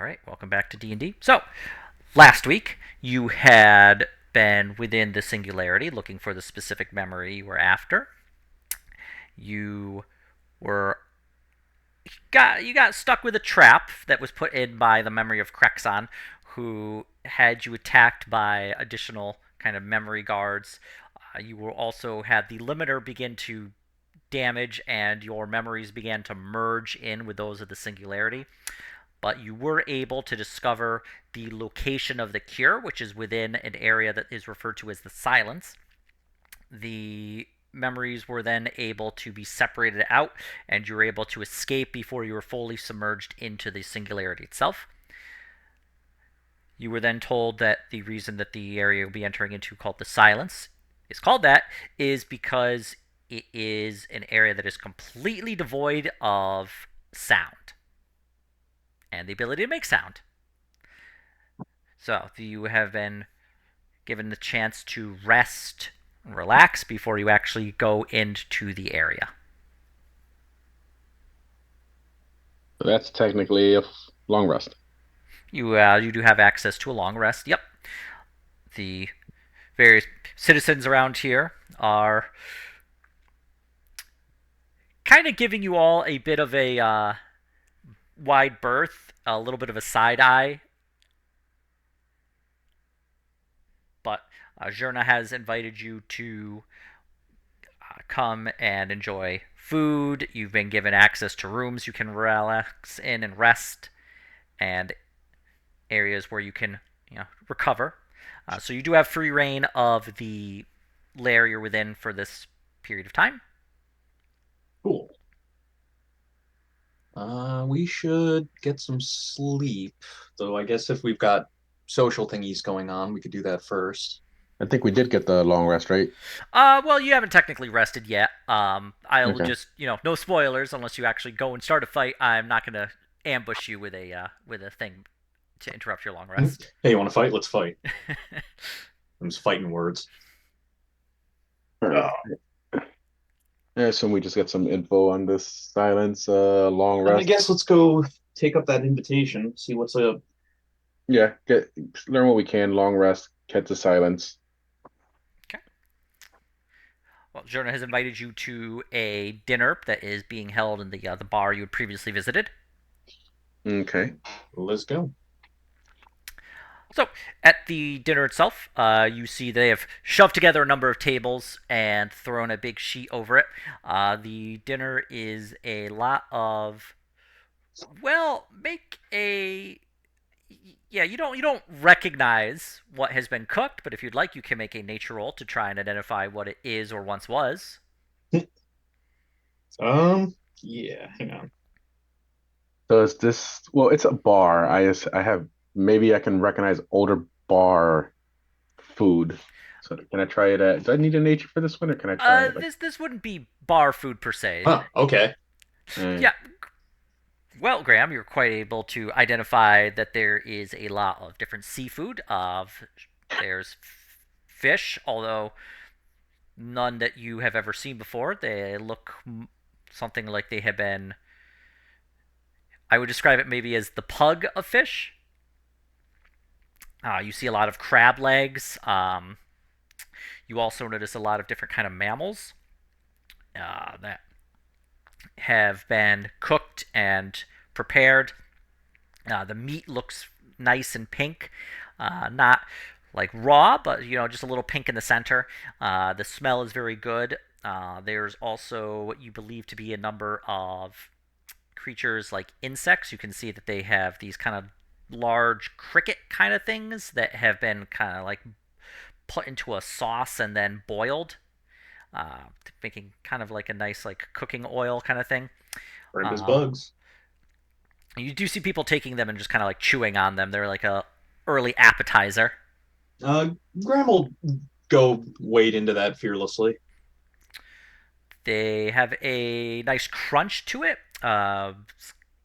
right, welcome back to D&D. So, last week you had been within the singularity looking for the specific memory you were after. You were you got stuck with a trap that was put in by the memory of Krexon, who had you attacked by additional kind of memory guards. You will also had the limiter begin to damage, and your memories began to merge in with those of the singularity. But you were able to discover the location of the cure, which is within an area that is referred to as the silence. The memories were then able to be separated out, and you were able to escape before you were fully submerged into the singularity itself. You were then told that the reason that the area you'll be entering into, called the silence, is called that is because it is an area that is completely devoid of sound and the ability to make sound. So you have been given the chance to rest and relax before you actually go into the area. So that's technically a long rest. You do have access to a long rest. Yep. The various citizens around here are kind of giving you all a bit of a wide berth, a little bit of a side eye. But Zherna has invited you to come and enjoy food. You've been given access to rooms you can relax in and rest, and areas where you can, recover. So you do have free reign of the lair you're within for this period of time. Cool. We should get some sleep, though I guess if we've got social thingies going on, we could do that first. I think we did get the long rest, right? Well, you haven't technically rested yet. I'll Okay. just, no spoilers unless you actually go and start a fight. I'm not gonna ambush you with a thing to interrupt your long rest. Hey, you want to fight? Let's fight. I'm just fighting words. All right. Oh. I assume we just get some info on this silence, long I rest. guess let's go take up that invitation, see what's up. Yeah, learn what we can. Long rest, get the silence. Okay. Well, Jonah has invited you to a dinner that is being held in the bar you had previously visited. Okay. Let's go. So, at the dinner itself, you see they have shoved together a number of tables and thrown a big sheet over it. The dinner is a lot of, well, make a, yeah, you don't recognize what has been cooked, but if you'd like, you can make a nature roll to try and identify what it is or once was. Yeah, hang on. So is this? Well, it's a bar. I have maybe I can recognize older bar food. So can I try it at? Do I need a nature for this one, or can I try it like? This wouldn't be bar food per se. Huh, okay. Uh, Yeah, well, Graham, you're quite able to identify that there is a lot of different seafood. There's fish, although none that you have ever seen before. They look something like they have been. I would describe it maybe as the pug of fish. You see a lot of crab legs. You also notice a lot of different kind of mammals that have been cooked and prepared. The meat looks nice and pink, not like raw, but just a little pink in the center. The smell is very good. There's also what you believe to be a number of creatures like insects. You can see that they have these kind of large cricket kind of things that have been kind of like put into a sauce and then boiled, making kind of like a nice like cooking oil kind of thing. Brand as Uh, bugs. you do see people taking them and just kind of like chewing on them. They're like a early appetizer. Uh, Graham will go wade into that fearlessly. They have a nice crunch to it.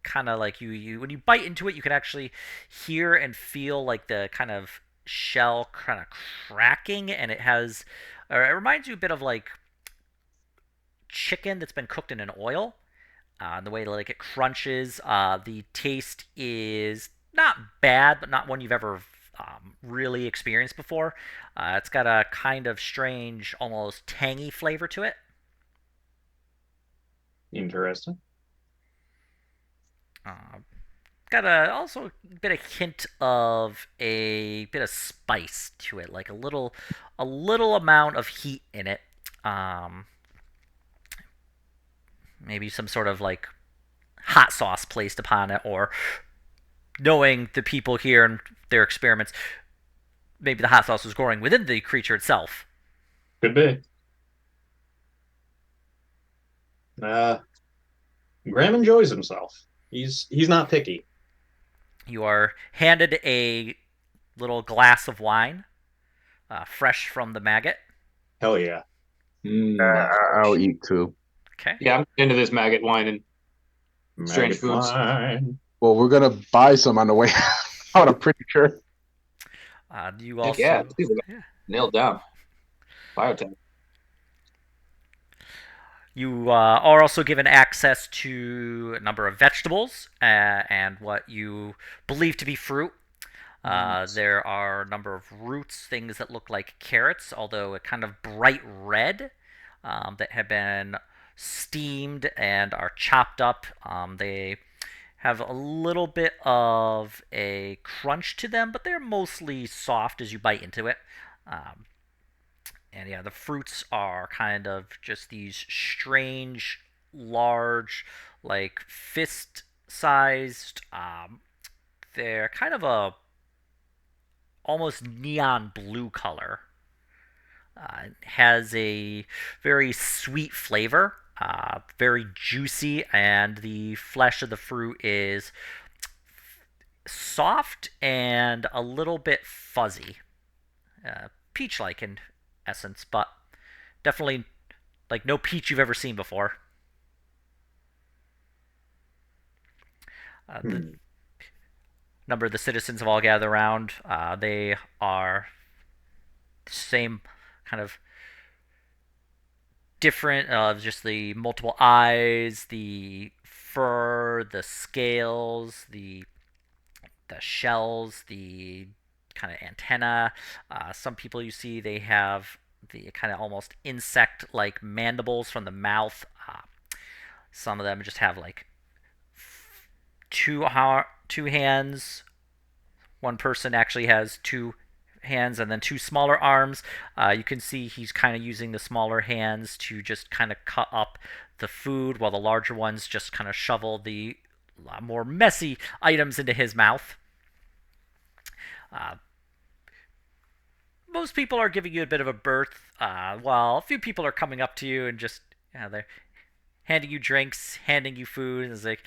Kind of like you when you bite into it, you can actually hear and feel like the kind of shell kind of cracking, and it reminds you a bit of like chicken that's been cooked in an oil. The way like it crunches, the taste is not bad, but not one you've ever really experienced before. It's got a kind of strange, almost tangy flavor to it. Interesting. Uh, got a also a bit of hint of a bit of spice to it, like a little amount of heat in it. Um, Maybe some sort of like hot sauce placed upon it, or knowing the people here and their experiments, maybe the hot sauce was growing within the creature itself. Could be. Uh, Graham enjoys himself. He's not picky. You are handed a little glass of wine, fresh from the maggot. Hell yeah. Love I'll fresh. eat too. Okay. Yeah, I'm into this maggot wine and strange Maggot foods. wine. Well, we're gonna buy some on the way out. I'm pretty sure. You Heck yeah, also, we got yeah. nailed down. Biotech. You are also given access to a number of vegetables and what you believe to be fruit. Nice. There are a number of roots, things that look like carrots, although a kind of bright red, that have been steamed and are chopped up. They have a little bit of a crunch to them, but they're mostly soft as you bite into it. Um, and yeah, the fruits are kind of just these strange, large, like fist sized. They're kind of a almost neon blue color. Has a very sweet flavor, very juicy, and the flesh of the fruit is soft and a little bit fuzzy, peach-like in essence, but definitely like no peach you've ever seen before. The Hmm. number of the citizens have all gathered around. They are the same kind of different, just the multiple eyes, the fur, the scales, the shells, the kind of antenna. Some people you see they have the kind of almost insect-like mandibles from the mouth. Some of them just have like two hands. One person actually has two hands and then two smaller arms. You can see he's kind of using the smaller hands to just kind of cut up the food, while the larger ones just kind of shovel the more messy items into his mouth. Uh, Most people are giving you a bit of a berth, while a few people are coming up to you and just, they're handing you drinks, handing you food, and it's like,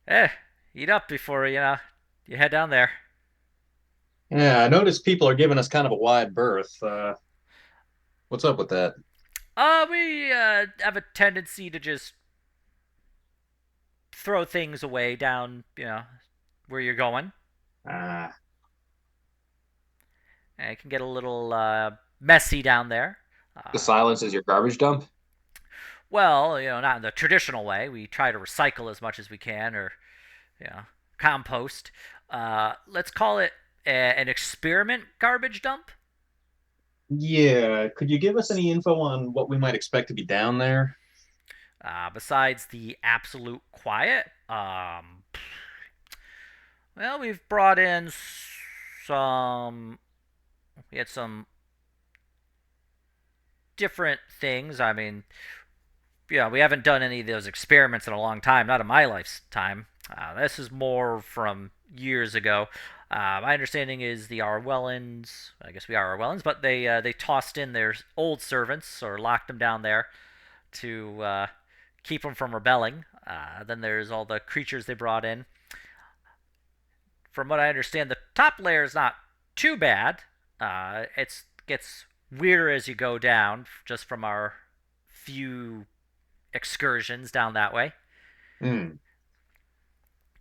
eh, eat up before you head down there. Yeah, I noticed people are giving us kind of a wide berth. What's up with that? We have a tendency to just throw things away down, where you're going. Ah, And it can get a little messy down there. The Uh, silence is your garbage dump. well, not in the traditional way. We try to recycle as much as we can, or you know, compost. Let's call it an experiment garbage dump. yeah. Could you give us any info on what we might expect to be down there? Besides the absolute quiet, well, we've brought in some. We had some different things. I mean, we haven't done any of those experiments in a long time, not in my lifetime. This is more from years ago. My understanding is the Arwellans, I guess we are Arwellans, but they tossed in their old servants or locked them down there to keep them from rebelling. Then there's all the creatures they brought in. From what I understand, the top layer is not too bad. It gets weirder as you go down, just from our few excursions down that way. Hmm.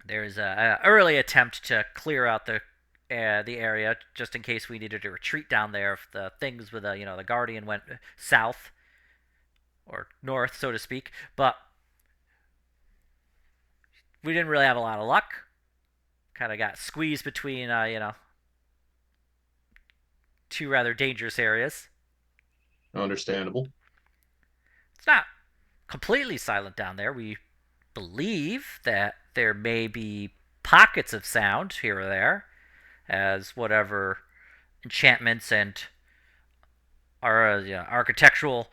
There's a early attempt to clear out the area just in case we needed to retreat down there if the things with the Guardian went south or north, so to speak. But we didn't really have a lot of luck. kind of got squeezed between, two rather dangerous areas. Understandable. It's not completely silent down there. We believe that there may be pockets of sound here or there, as whatever enchantments and architectural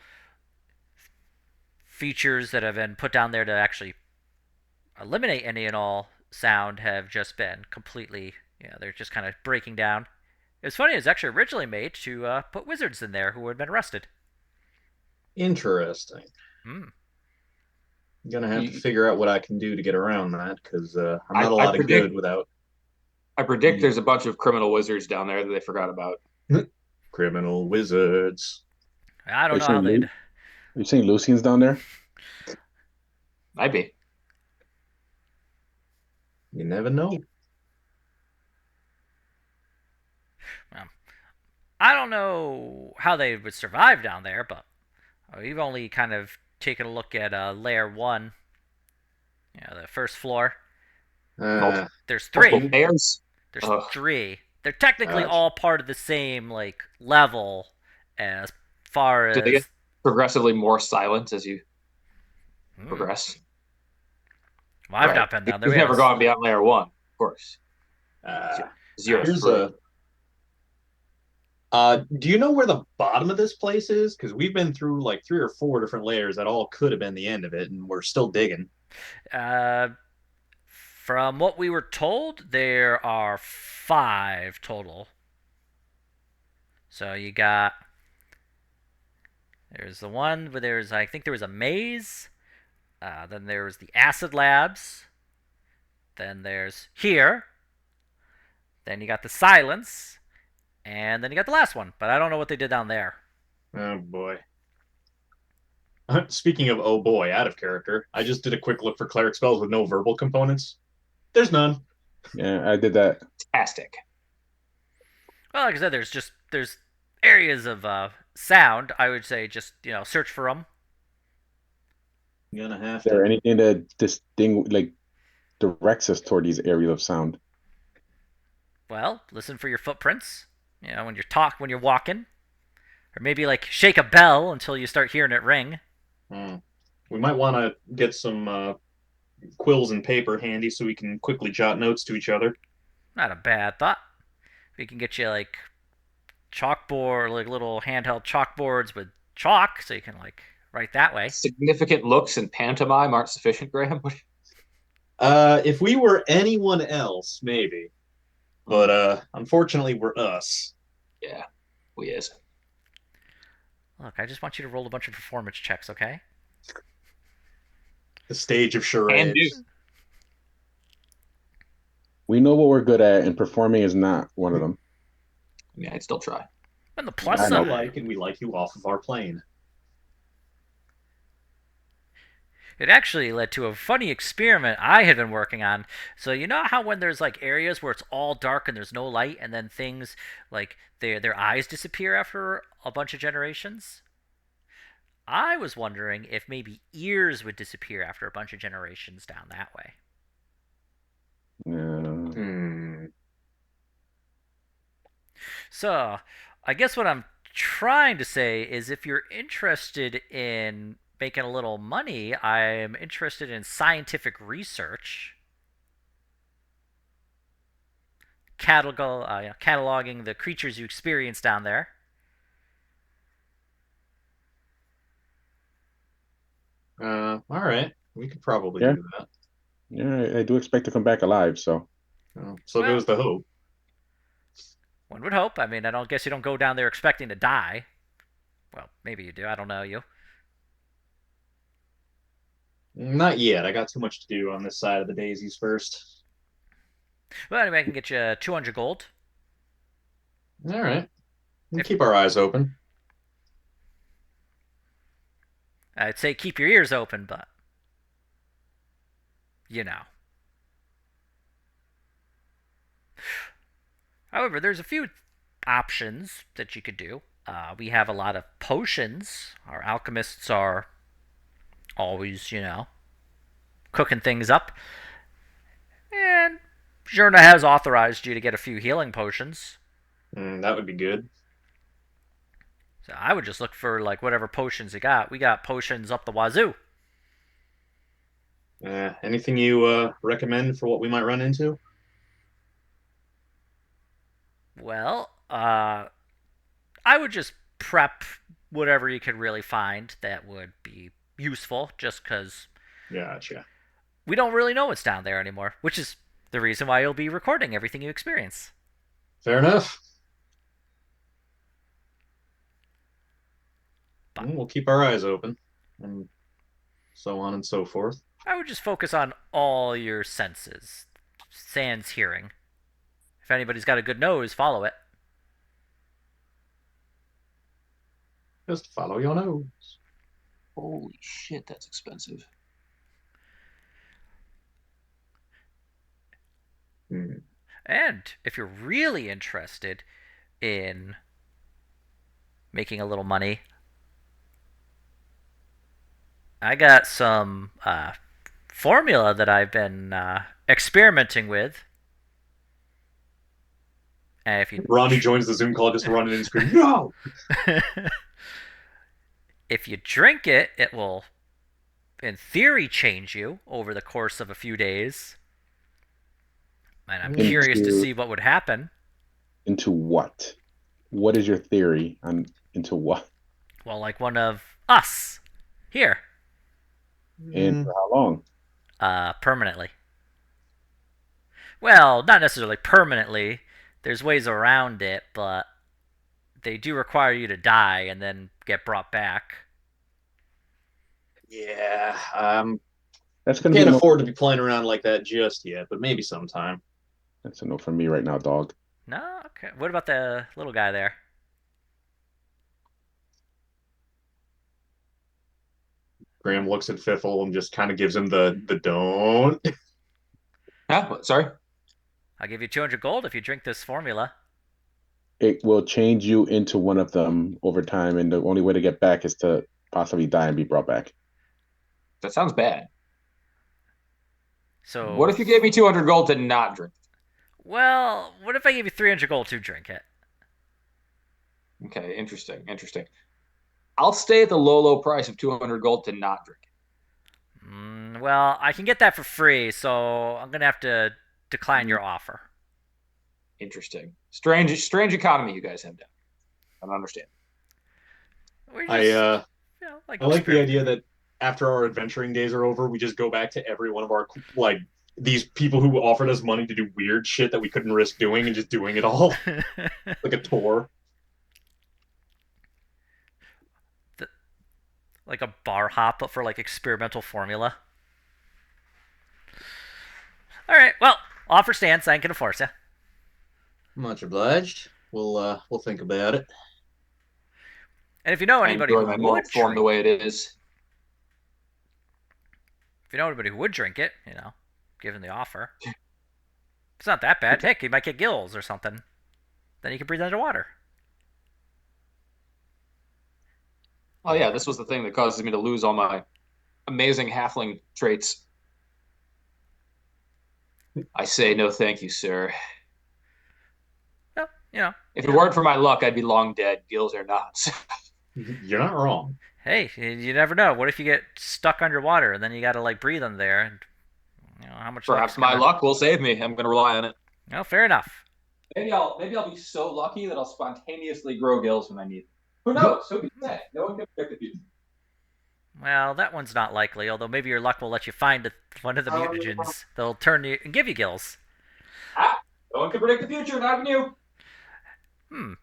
features that have been put down there to actually eliminate any and all sound have just been completely, they're just kind of breaking down. It's funny, it was actually originally made to put wizards in there who had been arrested. Interesting. Hmm. I'm gonna have to You, figure out what I can do to get around that because I'm I, not a I lot of good predict without I predict there's a bunch of criminal wizards down there that they forgot about. criminal wizards. I are don't you know how saying they'd. Are you saying Lucian's down there? Might be. You never know. Well, I don't know how they would survive down there, but we've only kind of taken a look at layer one, the first floor. Uh, Multiple, There's multiple three. layers. There's Ugh. three. They're technically gosh. all part of the same like level as far Do they get as. progressively more silent as you Hmm, progress? well, I've Right. not been down there. You've We never haven't. gone beyond layer one, of course. Uh, Zero here's three. a. Do you know where the bottom of this place is? Because we've been through like 3 or 4 different layers that all could have been the end of it, and we're still digging. Uh, from what we were told, there are five total. So you got. There's the one where there's, I think there was a maze. Then there was the acid labs. Then there's here. Then you got the silence. And then you got the last one. But I don't know what they did down there. Oh boy. Speaking of oh boy, out of character, I just did a quick look for cleric spells with no verbal components. There's none. Yeah, I did that. Fantastic. Well, like I said, there's areas of sound. I would say just search for them. I'm gonna have Is there to. anything that distinguish like directs us toward these areas of sound? Well, listen for your footprints. When you're walking, or maybe like shake a bell until you start hearing it ring. Hmm. We might want to get some quills and paper handy so we can quickly jot notes to each other. Not a bad thought. We can get you like chalkboard, like little handheld chalkboards with chalk, so you can like write that way. Significant looks and pantomime aren't sufficient, Graham. If we were anyone else, maybe. But unfortunately, we're us. Yeah, we is. Look, I just want you to roll a bunch of performance checks, okay? The stage of And do. charades. We know what we're good at, and performing is not one of them. I mean, I'd still try. On the We plus I know know. you side, like, and we like you off of our plane. it actually led to a funny experiment I had been working on. So you know how when there's like areas where it's all dark and there's no light, and then things like their eyes disappear after a bunch of generations? I was wondering if maybe ears would disappear after a bunch of generations down that way. Yeah. Hmm. So, I guess what I'm trying to say is if you're interested in making a little money, I'm interested in scientific research, cataloging the creatures you experience down there. All right. We could probably Yeah, do that. yeah, I do expect to come back alive. So So Well, goes the hope. one would hope. I mean, I don't guess you don't go down there expecting to die. Well, maybe you do. I don't know you. Not yet. I got too much to do on this side of the daisies first. Well, anyway, I can get you 200 gold. All right. We'll If keep our eyes open. I'd say keep your ears open, but you know. However, there's a few options that you could do. We have a lot of potions. Our alchemists are always, cooking things up. And Journa has authorized you to get a few healing potions. That would be good. So I would just look for like whatever potions you got. We got potions up the wazoo. Anything you recommend for what we might run into? Well, I would just prep whatever you could really find that would be useful, just because Gotcha. we don't really know what's down there anymore, which is the reason why you'll be recording everything you experience. Fair enough. But We'll keep our eyes open, and so on and so forth. I would just focus on all your senses, sans hearing. If anybody's got a good nose, follow it. Just follow your nose. Holy shit, that's expensive. And if you're really interested in making a little money, I got some formula that I've been experimenting with. And if you Ronnie joins the Zoom call, just running and screaming, "No!" if you drink it, it will, in theory, change you over the course of a few days. And I'm curious to see what would happen. Into what? What is your theory on into what? Well, like one of us here, And for how long? permanently. Well, not necessarily permanently. There's ways around it, but they do require you to die and then get brought back. Yeah, That's gonna can't be afford to be playing around like that just yet, but maybe sometime. That's a no for me right now, dog. No? Okay. What about the little guy there? Graham looks at Fiffle and just kind of gives him the don't. Sorry. I'll give you 200 gold if you drink this formula. It will change you into one of them over time, and the only way to get back is to possibly die and be brought back. That sounds bad. So What if you gave me 200 gold to not drink? Well, what if I gave you 300 gold to drink it? Okay, interesting. I'll stay at the low price of 200 gold to not drink it. Well, I can get that for free, so I'm gonna have to decline your offer. Interesting. Strange economy you guys have down. I don't understand. We're just, I like I like the idea that after our adventuring days are over, we just go back to every one of our these people who offered us money to do weird shit that we couldn't risk doing and just doing it all like a tour. Like a bar hop, but for like experimental formula. All right. Well, offer stands. I ain't gonna force you. Much obliged. We'll think about it. And if you know I anybody enjoy who my milk would form drink, the way it is. if you know anybody who would drink it, given the offer, it's not that bad. Heck, you might get gills or something. Then you can breathe underwater. Oh yeah, this was the thing that causes me to lose all my amazing halfling traits. I say no thank you, sir. Well, If it weren't for my luck, I'd be long dead, gills or not. You're not wrong. hey, you never know. What if you get stuck underwater and then you gotta like breathe in there? And how much? Perhaps my luck will save me. I'm going to rely on it. No, fair enough. Maybe I'll be so lucky that I'll spontaneously grow gills when I need them. Who knows? Who can say? No one can predict the future. Well, that one's not likely. Although maybe your luck will let you find one of the mutagens that'll turn you and give you gills. No one can predict the future, not even you.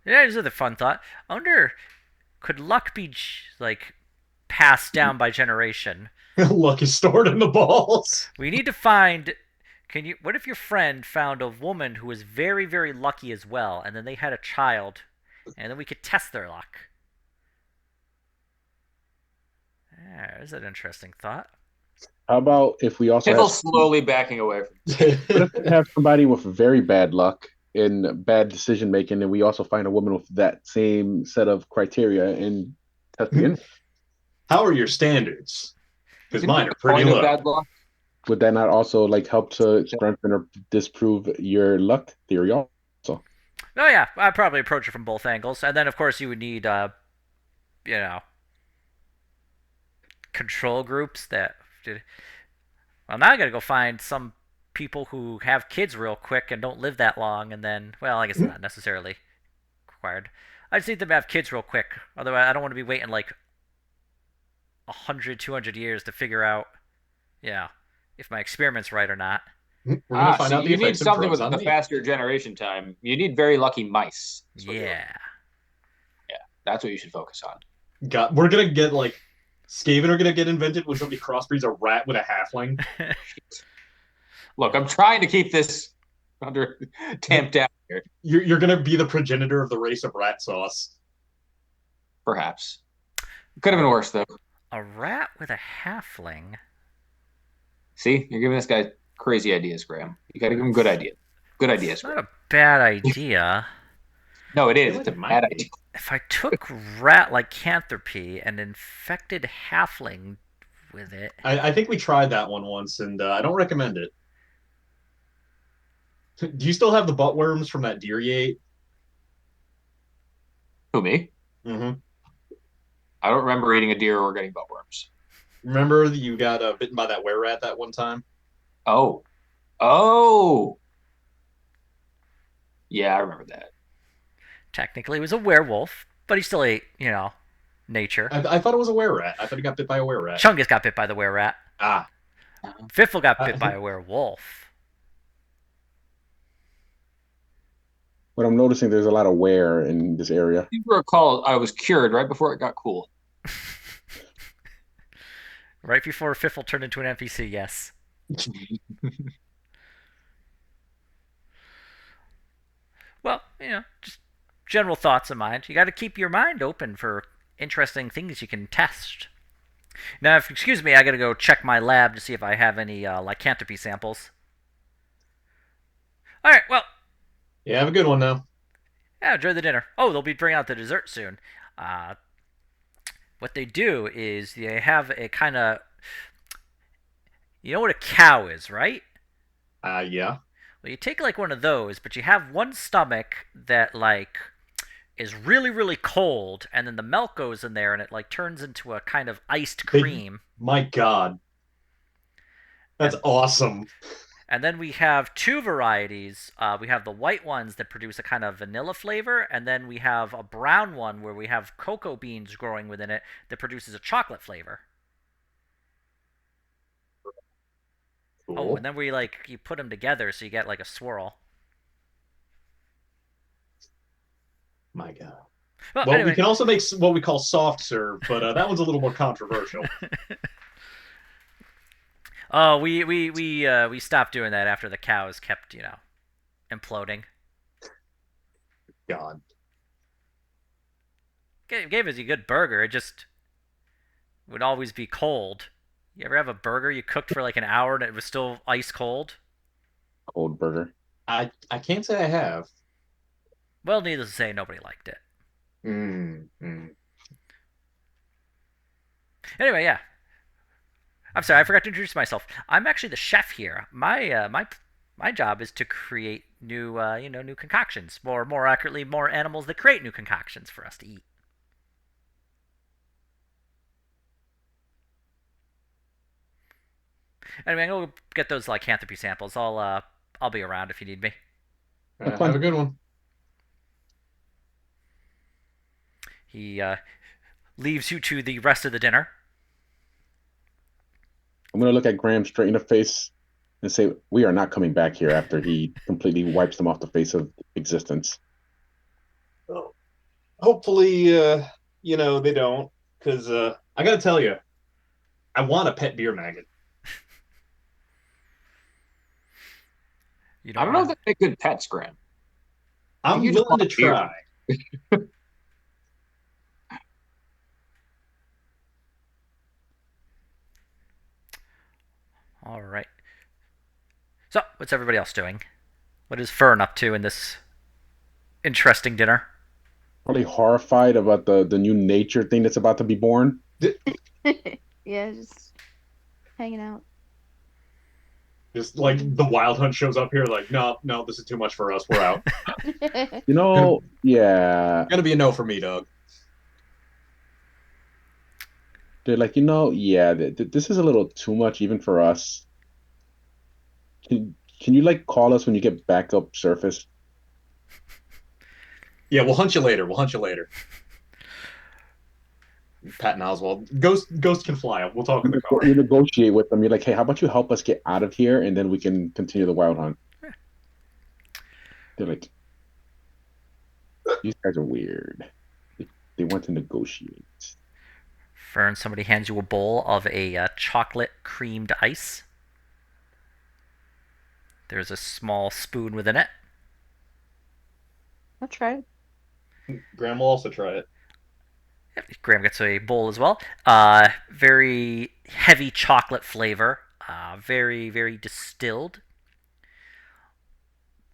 Yeah, here's another fun thought. I wonder, could luck be like passed down by generation? Luck is stored in the balls. We need to find. What if your friend found a woman who was very, very lucky as well, and then they had a child, and then we could test their luck? Yeah, there's an interesting thought. How about if we also Pickle's slowly backing away from what if we have somebody with very bad luck and bad decision making, and we also find a woman with that same set of criteria and test the How are your standards? Because Can mine you are pretty point of low. bad luck? would that not also like help to strengthen or disprove your luck theory also? Oh yeah, I'd probably approach it from both angles, and then of course you would need, you know, control groups that. Well, now I gotta go find some people who have kids real quick and don't live that long, and then, well, I guess not necessarily required. I just need them to have kids real quick. Otherwise, I don't want to be waiting like 100, 200 years to figure out, yeah, if my experiment's right or not. We're gonna find See, out the you need effects of something drugs with on a me. faster generation time. You need very lucky mice. Yeah. Yeah, that's what you should focus on. God, we're gonna get like Skaven are gonna get invented when somebody crossbreeds a rat with a halfling. Look, I'm trying to keep this under tamped down here. You're gonna be the progenitor of the race of rat sauce. Perhaps. Could have been worse, though. A rat with a halfling? See, you're giving this guy crazy ideas, Graham. You got to give him good ideas. Good ideas, It's not Graham. a bad idea. No, it is. I feel It's a like it might bad be. idea. If I took rat lycanthropy and infected halfling with it. I think we tried that one once, and I don't recommend it. Do you still have the butt worms from that deer you ate? Who, me? Mm-hmm. I don't remember eating a deer or getting butt worms. Remember that you got bitten by that were rat that one time? Oh. Oh. Yeah, I remember that. Technically, it was a werewolf, but he still ate, nature. I thought it was a were rat. I thought he got bit by a were rat. Chungus got bit by the were rat. Ah, Fiffle got bit by a werewolf. But I'm noticing there's a lot of wear in this area. You recall I was cured right before it got cool. Right before Fiffle turned into an NPC, yes. Well, just general thoughts of mind. You got to keep your mind open for interesting things you can test. Now, if excuse me, I got to go check my lab to see if I have any lycanthropy samples. All right, well, yeah, have a good one now. yeah, enjoy the dinner. Oh, they'll be bringing out the dessert soon. Uh, what they do is they have a kind of, you know what a cow is, right? Yeah. Well, you take like one of those, but you have one stomach that like is really really cold, and then the milk goes in there, and it like turns into a kind of iced cream. My God, that's And- awesome. And then we have two varieties. We have the white ones that produce a kind of vanilla flavor, and then we have a brown one where we have cocoa beans growing within it that produces a chocolate flavor. Cool. Oh, and then you put them together so you get like a swirl. My God. Well, Well, anyway. we can also make what we call soft serve, but that one's a little more controversial. Oh, we stopped doing that after the cows kept imploding. God. Gave us a good burger. It just would always be cold. You ever have a burger you cooked for like an hour and it was still ice cold? Cold burger. I can't say I have. Well, needless to say, nobody liked it. Anyway, yeah. I'm sorry, I forgot to introduce myself. I'm actually the chef here. My job is to create new new concoctions, or more accurately, more animals that create new concoctions for us to eat. Anyway, I'm gonna go get those lycanthropy samples. I'll be around if you need me. Have a good one. He leaves you to the rest of the dinner. I'm gonna look at Graham straight in the face and say, "We are not coming back here." After he completely wipes them off the face of existence. Well, hopefully, they don't. Because I got to tell you, I want a pet beer maggot. You I don't know if they make good pets, Graham. I'm You just willing to want beer. try. All right. So, what's everybody else doing? What is Fern up to in this interesting dinner? Probably horrified about the new nature thing that's about to be born. Yeah, just hanging out. Just like the Wild Hunt shows up here, like, no, no, this is too much for us. We're out. Gonna, Yeah. gonna be a no for me, Doug. They're like, yeah, this is a little too much even for us. Can you like call us when you get back up surface? Yeah, we'll hunt you later. We'll hunt you later. Patton Oswald. Ghost can fly up. We'll talk in the car. You negotiate with them. You're like, hey, how about you help us get out of here and then we can continue the wild hunt? They're like, these guys are weird. They want to negotiate. Fern, somebody hands you a bowl of a chocolate creamed ice. There's a small spoon within it. I'll try it. Graham will also try it. Graham gets a bowl as well. Very heavy chocolate flavor. Very, very distilled.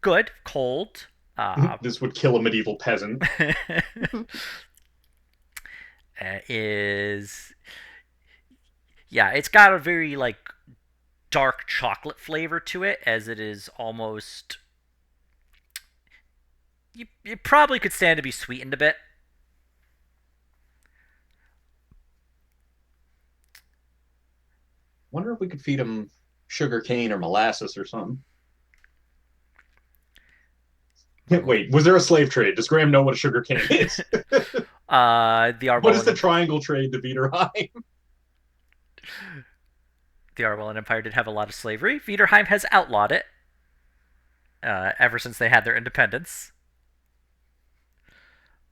Good. Cold. This would kill a medieval peasant. Yeah, it's got a very like dark chocolate flavor to it, as it is almost. You probably could stand to be sweetened a bit. Wonder if we could feed him sugar cane or molasses or something. Wait, was there a slave trade? Does Graham know what a sugar cane is? The What is the triangle trade to Viderheim? The Arwellan Empire did have a lot of slavery. Viderheim has outlawed it ever since they had their independence.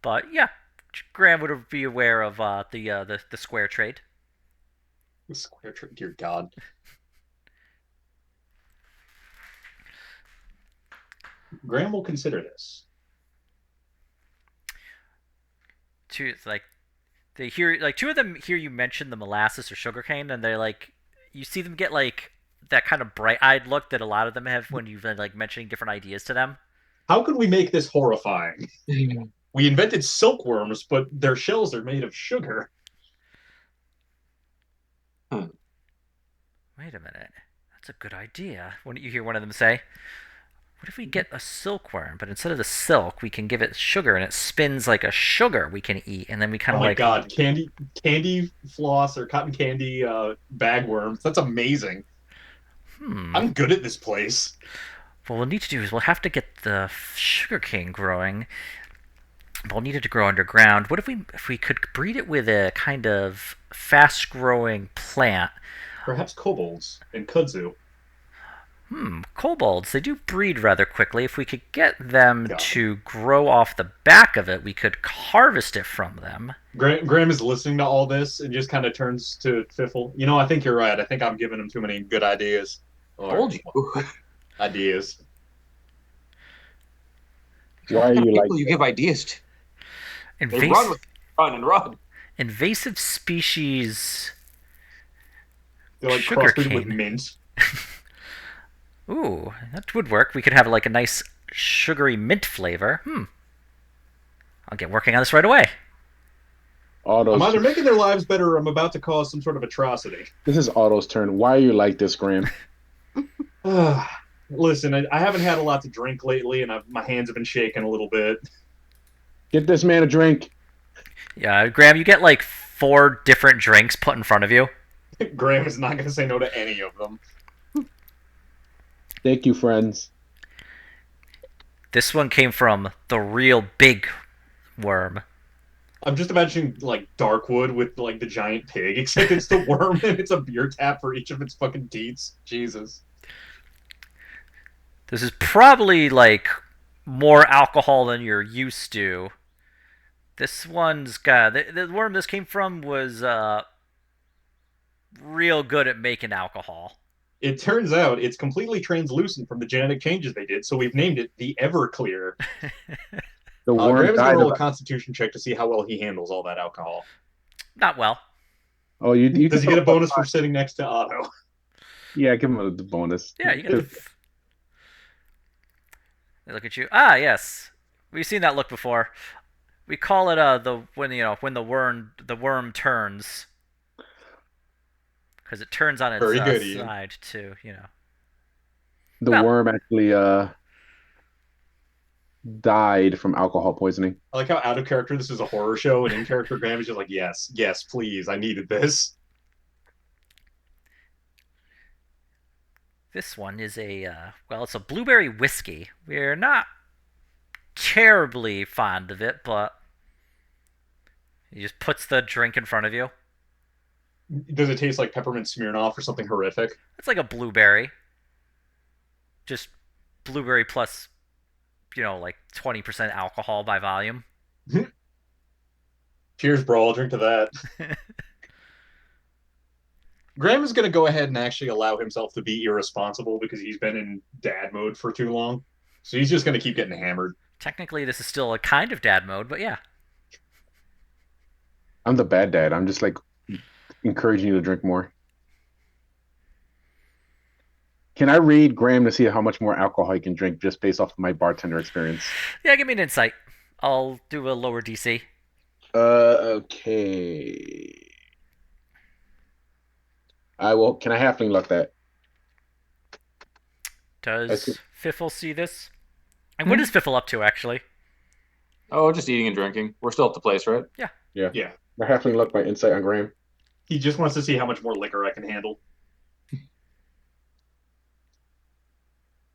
But yeah, Graham would be aware of the square trade. The square trade, dear God. Graham will consider this. Two like they hear like two of them hear you mention the molasses or sugarcane, and they're like, you see them get like that kind of bright-eyed look that a lot of them have when you've been like mentioning different ideas to them. How could we make this horrifying? We invented silkworms, but their shells are made of sugar. Wait a minute, that's a good idea. When you hear one of them say, what if we get a silkworm, but instead of the silk, we can give it sugar, and it spins like a sugar we can eat, and then we kind Oh of my like God, candy floss or cotton candy bagworms. That's amazing. I'm good at this place. What we'll need to do is we'll have to get the sugarcane growing. But we'll need it to grow underground. What if we could breed it with a kind of fast-growing plant? Perhaps kobolds and kudzu. Kobolds, they do breed rather quickly. If we could get them to grow off the back of it, we could harvest it from them. Graham is listening to all this and just kind of turns to Fiffle. I think you're right. I think I'm giving him too many good ideas. Told you. Ideas. Why are you like People you give ideas to? They Invasive run. Invasive species. They're like crossbreed with mint. Ooh, that would work. We could have like a nice sugary mint flavor. I'll get working on this right away. I'm either making their lives better or I'm about to cause some sort of atrocity. This is Otto's turn. Why are you like this, Graham? Listen, I haven't had a lot to drink lately, and my hands have been shaking a little bit. Get this man a drink. Yeah, Graham, you get like 4 different drinks put in front of you. Graham is not going to say no to any of them. Thank you, friends. This one came from the real big worm. I'm just imagining like Darkwood with like the giant pig, except it's the worm and it's a beer tap for each of its fucking teats. Jesus. This is probably like more alcohol than you're used to. This one's got the worm this came from was real good at making alcohol. It turns out it's completely translucent from the genetic changes they did, so we've named it the Everclear. The worm Graham's gonna died roll a of. Constitution check to see how well he handles all that alcohol. Not well. Oh, you Does he get a bonus for sitting next to Otto? Yeah, give him a bonus. Yeah, you get. They look at you. Ah, yes, we've seen that look before. We call it when the worm turns, because it turns on its Very good, side too. The Well, worm actually died from alcohol poisoning. I like how out of character this is a horror show, and in character Graham is just like, yes, yes, please, I needed this. this one is well, it's a blueberry whiskey. We're not terribly fond of it, but he just puts the drink in front of you. Does it taste like peppermint Smirnoff or something horrific? It's like a blueberry, just blueberry plus, like 20% alcohol by volume. Cheers, bro. I'll drink to that. Graham is going to go ahead and actually allow himself to be irresponsible because he's been in dad mode for too long. So he's just going to keep getting hammered. Technically, this is still a kind of dad mode, but yeah. I'm the bad dad. I'm just like encouraging you to drink more. Can I read Graham to see how much more alcohol he can drink just based off of my bartender experience? Yeah, give me an insight. I'll do a lower DC. Okay. I will. Can I halfling luck that? Does Fiffle see this? And what is Fiffle up to, actually? Oh, just eating and drinking. We're still at the place, right? Yeah. Yeah. My halfling luck my insight on Graham. He just wants to see how much more liquor I can handle.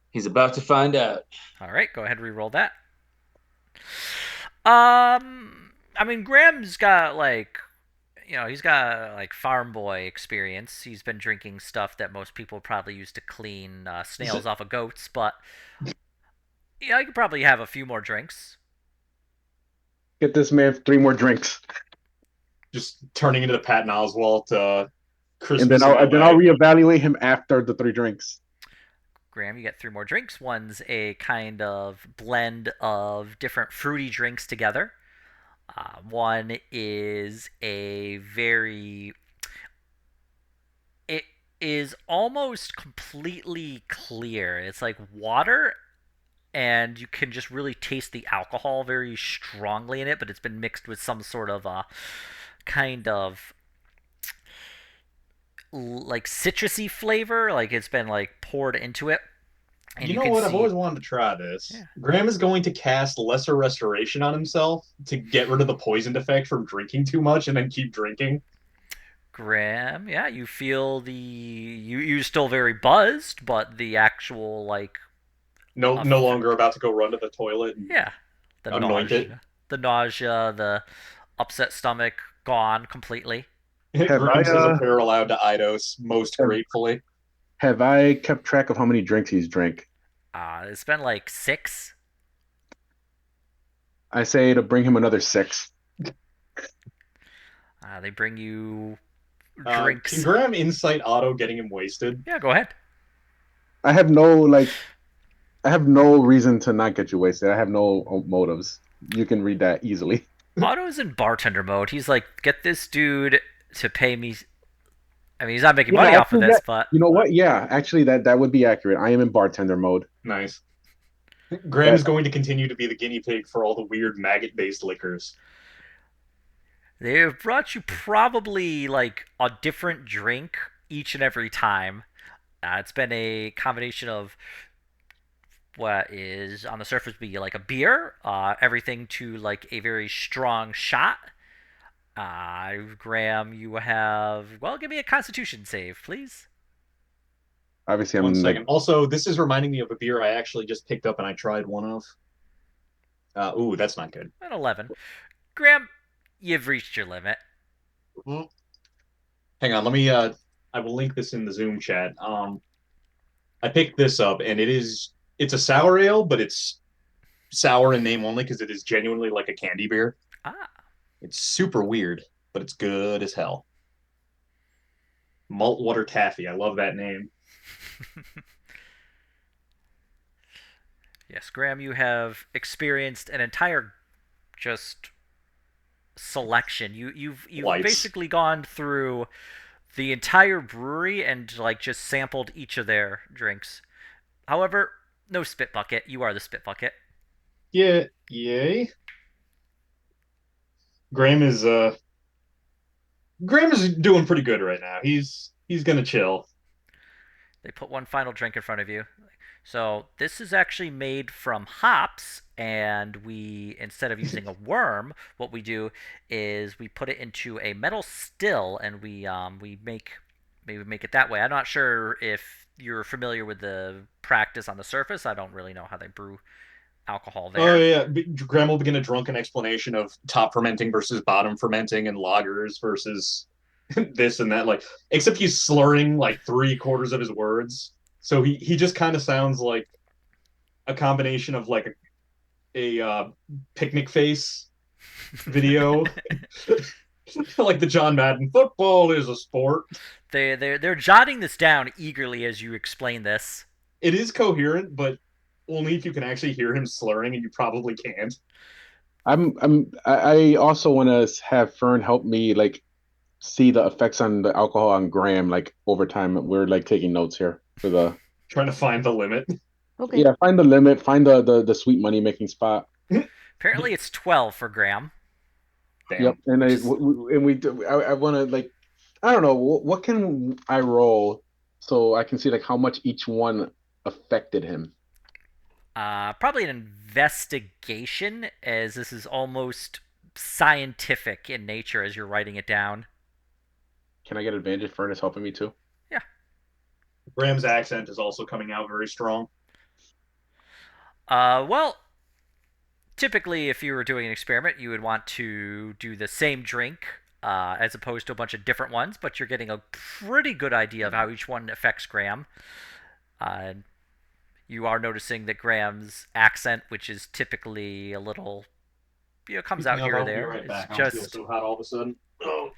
He's about to find out. All right, go ahead and re-roll that. I mean, Graham's got he's got like farm boy experience. He's been drinking stuff that most people probably use to clean snails off of goats, but he could probably have a few more drinks. Get this man 3 more drinks, Just turning into the Patton Oswalt Christmas. and then I'll reevaluate him after the 3 drinks. Graham, you get 3 more drinks. One's a kind of blend of different fruity drinks together. One is a very. It is almost completely clear. It's like water, and you can just really taste the alcohol very strongly in it, but it's been mixed with some sort of kind of like citrusy flavor, like it's been like poured into it. And you know what? I've always wanted to try this. Yeah. Graham is going to cast Lesser Restoration on himself to get rid of the poisoned effect from drinking too much and then keep drinking. Graham, yeah, you feel you're still very buzzed, but the actual like no longer about to go run to the toilet and anoint it. The nausea, the upset stomach gone completely. Graham says a prayer aloud to Eidos, most gratefully. Have I kept track of how many drinks he's drank? It's been like 6. I say to bring him another 6. They bring you drinks. Can Graham insight Otto getting him wasted? Yeah, go ahead. I have no reason to not get you wasted. I have no motives. You can read that easily. Otto's in bartender mode. He's like, get this dude to pay me. I mean, he's not making money off of this, but you know what? Yeah, actually, that would be accurate. I am in bartender mode. Nice. Graham is going to continue to be the guinea pig for all the weird maggot-based liquors. They've brought you probably like a different drink each and every time. It's been a combination of what is on the surface be like a beer, everything to like a very strong shot. Graham, you have give me a Constitution save, please. Obviously, I'm 1 second. Also, this is reminding me of a beer I actually just picked up and I tried one of. Ooh, that's not good. An 11. Graham, you've reached your limit. Hang on, let me. I will link this in the Zoom chat. I picked this up and it's a sour ale, but it's sour in name only because it is genuinely like a candy beer. It's super weird, but it's good as hell. Malt water taffy. I love that name. Yes, Graham, you have experienced an entire just selection. You've basically gone through the entire brewery and like just sampled each of their drinks. However, no spit bucket. You are the spit bucket. Yeah, yay. Graham is doing pretty good right now. He's gonna chill. They put one final drink in front of you. So this is actually made from hops, and we instead of using a worm, what we do is we put it into a metal still, and we make it that way. I'm not sure if you're familiar with the practice on the surface. I don't really know how they brew alcohol Oh there. yeah, Graham will begin a drunken explanation of top fermenting versus bottom fermenting and lagers versus this and that. Like, except he's slurring like three-quarters of his words, so he just kind of sounds like a combination of like a picnic face video, like the John Madden football is a sport. They're jotting this down eagerly as you explain this. It is coherent, but only if you can actually hear him slurring, and you probably can't. I also want to have Fern help me like see the effects on the alcohol on Graham like over time. We're like taking notes here for the Trying to find the limit. Okay. yeah, find the limit, find the sweet money making spot. Apparently, it's 12 for Graham, Yep, Damn. and which is I want to like I don't know what can I roll so I can see like how much each one affected him. probably an investigation, as this is almost scientific in nature as you're writing it down. Can I get advantage? Fern is helping me too. Yeah. Graham's accent is also coming out very strong. Well, typically, if you were doing an experiment, you would want to do the same drink as opposed to a bunch of different ones, but you're getting a pretty good idea of how each one affects Graham. Uh, you are noticing that Graham's accent, which is typically a little, comes Speaking out of, here or I'll be there, right it's back. I don't feel just, so hot all of a sudden. Oh.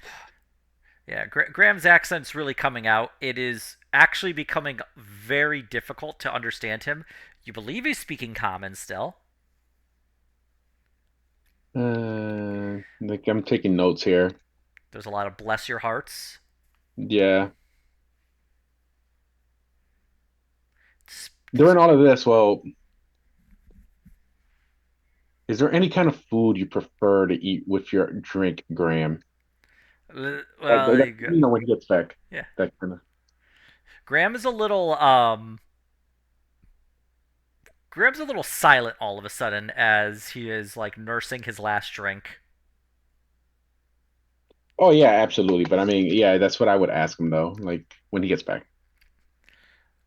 yeah, Graham's accent's really coming out. It is actually becoming very difficult to understand him. You believe he's speaking common still. Like I'm taking notes here. There's a lot of bless your hearts. Yeah. He's During all of this, well, is there any kind of food you prefer to eat with your drink, Graham? well, When he gets back, yeah. that kind of. Graham is a little Graham's a little silent all of a sudden as he is like nursing his last drink. Oh yeah, absolutely. But I mean, yeah, that's what I would ask him though. Like when he gets back,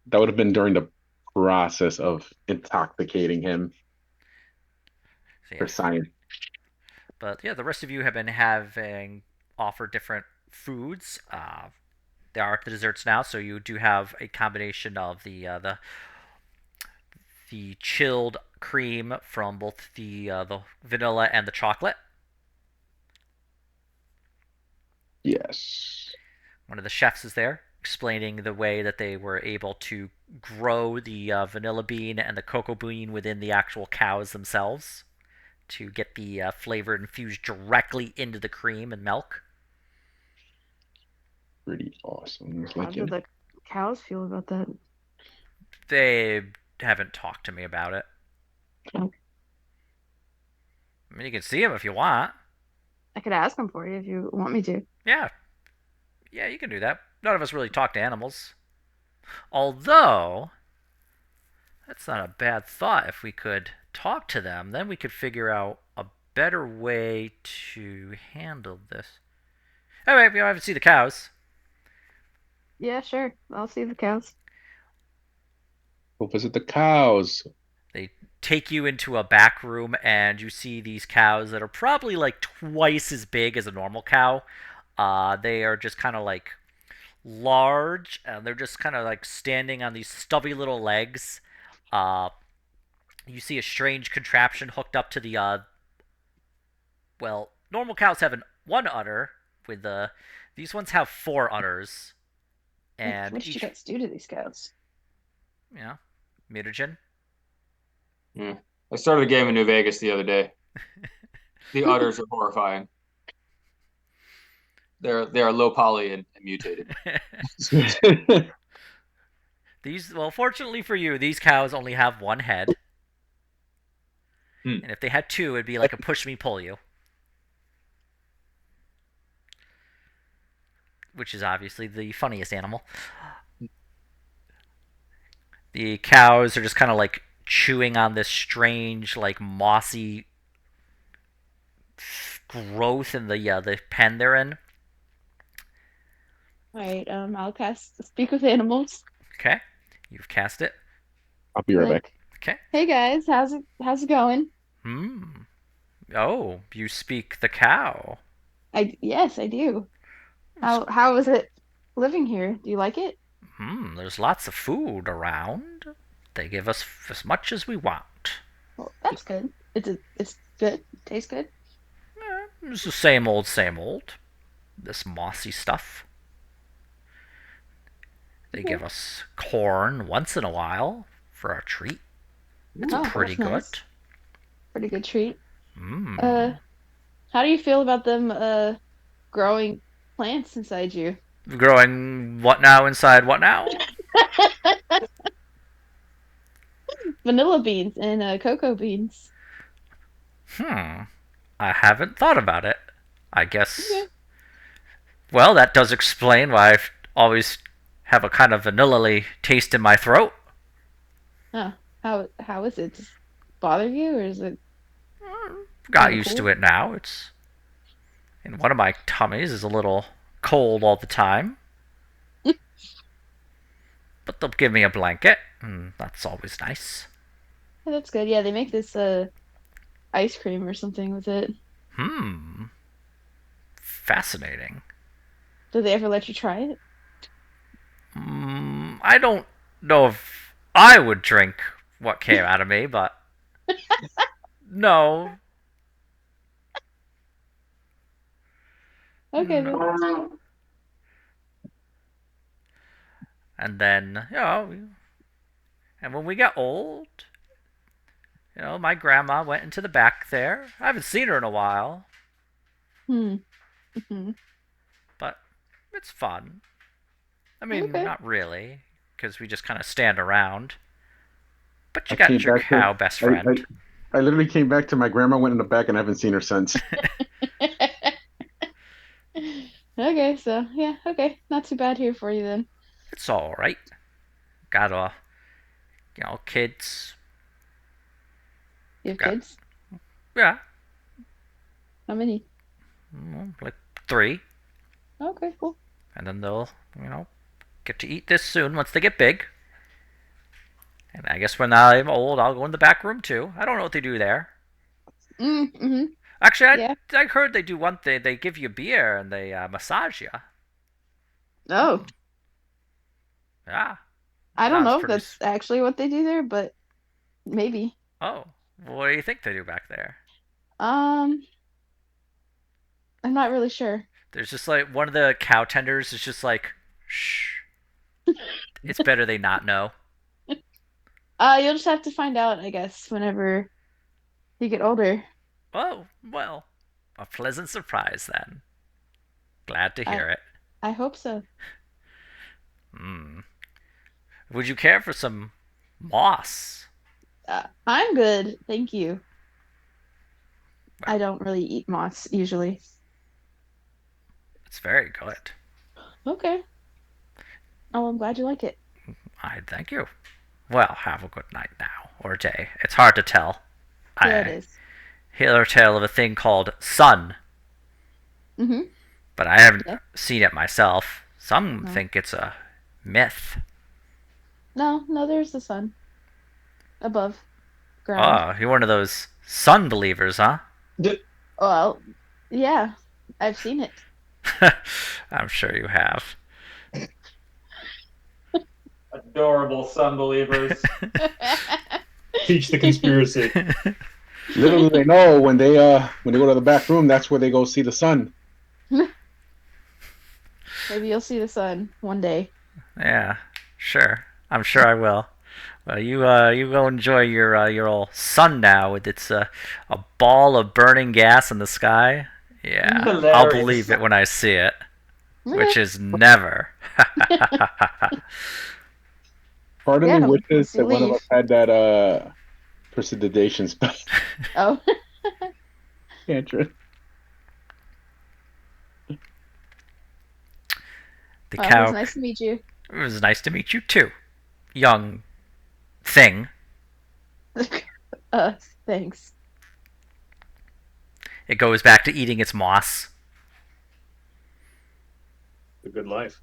that would have been during the process of intoxicating him So for yeah. science. But yeah, the rest of you have been having offered different foods. There are the desserts now, so you do have a combination of the chilled cream from both the vanilla and the chocolate. Yes. One of the chefs is there explaining the way that they were able to grow the vanilla bean and the cocoa bean within the actual cows themselves to get the flavor infused directly into the cream and milk. Pretty awesome. It's How like do the cows feel about that? They haven't talked to me about it. Okay. I mean, you can see them if you want. I could ask them for you if you want me to. Yeah, yeah, you can do that. None of us really talk to animals. Although, that's not a bad thought. If we could talk to them, then we could figure out a better way to handle this. Anyway, we don't have to see the cows. Yeah, sure. I'll see the cows. go visit the cows. They take you into a back room, and you see these cows that are probably like twice as big as a normal cow. They are just kind of like large, and they're just kind of like standing on these stubby little legs. Uh, you see a strange contraption hooked up to the well, normal cows have one udder with these ones have four udders, and What did you each, guys do to these cows? you know, mutagen. Yeah. I started a game in New Vegas the other day. The udders are horrifying. They are low poly and mutated. These, well, fortunately for you, these cows only have one head, Hmm. and if they had two, it'd be like a push me pull you, which is obviously the funniest animal. The cows are just kind of like chewing on this strange, like mossy growth in the pen they're in. All right. I'll cast Speak with Animals. Okay, you've cast it. I'll be right Like, back. Okay. hey guys, how's it going? Hmm. Oh, you speak the cow. Yes, I do. How is it living here? Do you like it? There's lots of food around. They give us as much as we want. Well, that's good. It's good. Tastes good. It's the same old, same old. This mossy stuff. They Okay. give us corn once in a while for a treat. It's Oh, pretty that's good. nice. Pretty good treat. Mmm. How do you feel about them growing plants inside you? Growing what now inside what now? Vanilla beans and cocoa beans. Hmm. I haven't thought about it. I Okay. guess. Well, that does explain why I always have a kind of vanilla taste in my throat. Oh, how is it? Does it bother you or is it Got kind of used to cool? it now. It's in one of my tummies is a little cold all the time, but they'll give me a blanket, and that's always nice. Yeah, that's good. Yeah, they make this ice cream or something with it. Hmm. Fascinating. Do they ever let you try it? I don't know if I would drink what came out of me, but no. Okay then. No. And then, and when we got old, my grandma went into the back there. I haven't seen her in a while, Hmm. Hmm. but it's fun. I mean, Okay. not really, because we just kind of stand around. But you I got came your back to cow best I, friend. I literally came back to my grandma went in the back and I haven't seen her since. Okay, so yeah, okay. Not too bad here for you then. It's all right. Got kids. You have Got kids? yeah, How many? like 3, Okay, cool. and then they'll get to eat this soon once they get big. And I guess when I'm old, I'll go in the back room too. I don't know what they do there. Mm-hmm. Actually, Yeah. I heard they do one thing. They give you beer and they massage you. Oh, Yeah, I don't sounds know if pretty. that's actually what they do there, but maybe. Oh, what do you think they do back there? Um, I'm not really sure. There's just like one of the cow tenders is just like, shh. It's better they not know. You'll just have to find out, I guess, whenever you get older. Oh, well, a pleasant surprise then. Glad to I hear it. I hope so. Hmm. Would you care for some moss? I'm good, thank you. I Well, don't really eat moths usually. it's very good. Okay. Oh, I'm glad you like it. I thank you. Well, have a good night now, or day. It's hard to tell. Yeah, it I is. hear tell of a thing called sun, Mm-hmm. but I haven't Yeah. seen it myself. Some No. think it's a myth. No, no, there's the sun above ground. Oh, you're one of those sun believers, huh? Well, yeah, I've seen it. I'm sure you have. Adorable sun believers. Teach the conspiracy. Little do they know when they go to the back room, that's where they go see the sun. Maybe you'll see the sun one day. Yeah, sure. I'm sure I will. Well, you go enjoy your old sun now with its a ball of burning gas in the sky. Yeah, I'll Hilarious. believe it when I see it, Okay. which is never. Part of me Yeah, wishes once you that one of us leave. had that precipitation spell. Oh, Cantrip. The well, it was cow. nice to meet you. It was nice to meet you too, young thing. Thanks. It goes back to eating its moss. A good life.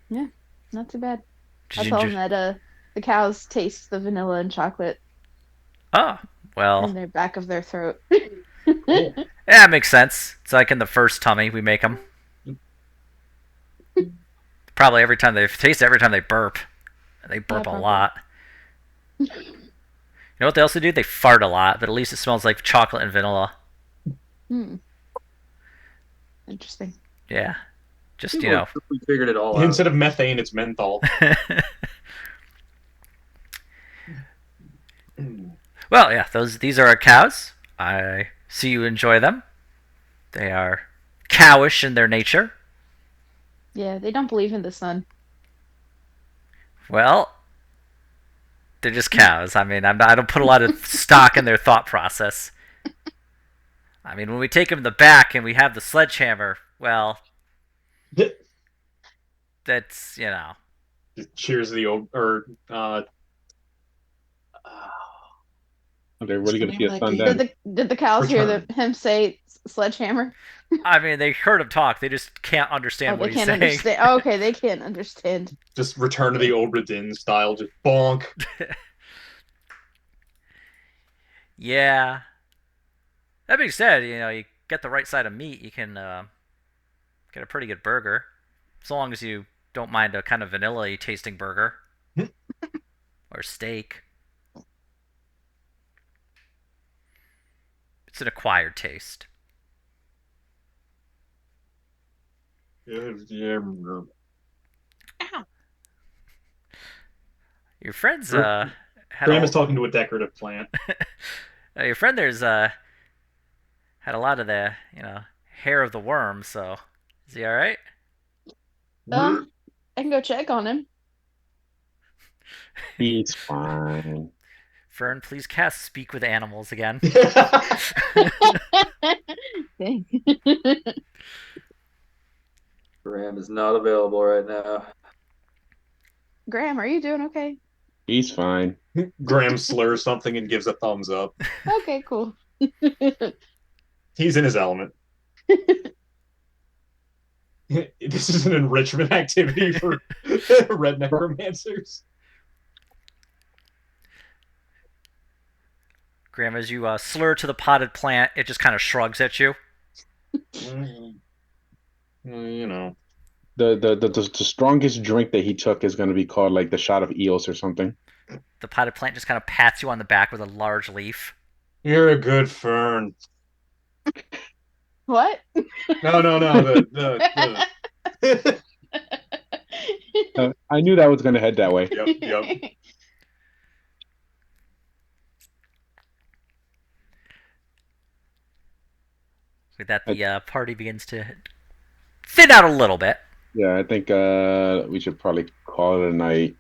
Yeah, not too bad. I told Ginger. him that the cows taste the vanilla and chocolate Oh, in well, their back of their throat. Cool. yeah, it makes sense. It's like in the first tummy we make them. Probably every time they taste it, every time they burp. They Yeah, burp a probably. lot. You know what they also do? They fart a lot, but at least it smells like chocolate and vanilla. Hmm. Interesting. Yeah. Just, People have really figured it all out. Instead of methane, it's menthol. Well, yeah, these are our cows. I see you enjoy them. They are cowish in their nature. Yeah, they don't believe in the sun. Well, they're just cows. I mean, I don't put a lot of stock in their thought process. I mean, when we take them in the back and we have the sledgehammer, well, that's, Just cheers the old or Are they what's really the going to name see of a that sun game? then? Did the cows hear Return. him say sledgehammer? I mean, they heard him talk. They just can't Oh, understand they what he's can't saying. understand. Oh, okay, they can't understand. Just Return to the Obra Dinn style, just bonk. Yeah. That being said, you get the right side of meat, you can get a pretty good burger. As long as you don't mind a kind of vanilla tasting burger or steak. It's an acquired taste. Yeah. Your friend's had Graham is a talking to a decorative plant. your friend there's had a lot of the hair of the worm. So is he all right? I can go check on him. He's fine. Fern, please cast Speak with Animals again. Dang. Graham is not available right now. Graham, are you doing okay? He's fine. Graham slurs something and gives a thumbs up. Okay, cool. He's in his element. This is an enrichment activity for red necromancers. Graham, as you slur to the potted plant, it just kind of shrugs at you. You know. The strongest drink that he took is going to be called like the shot of eels or something. The potted plant just kind of pats you on the back with a large leaf. You're a good fern. What? No. The I knew that was going to head that way. Yep. With that, the party begins to thin out a little bit. Yeah, I think we should probably call it a night.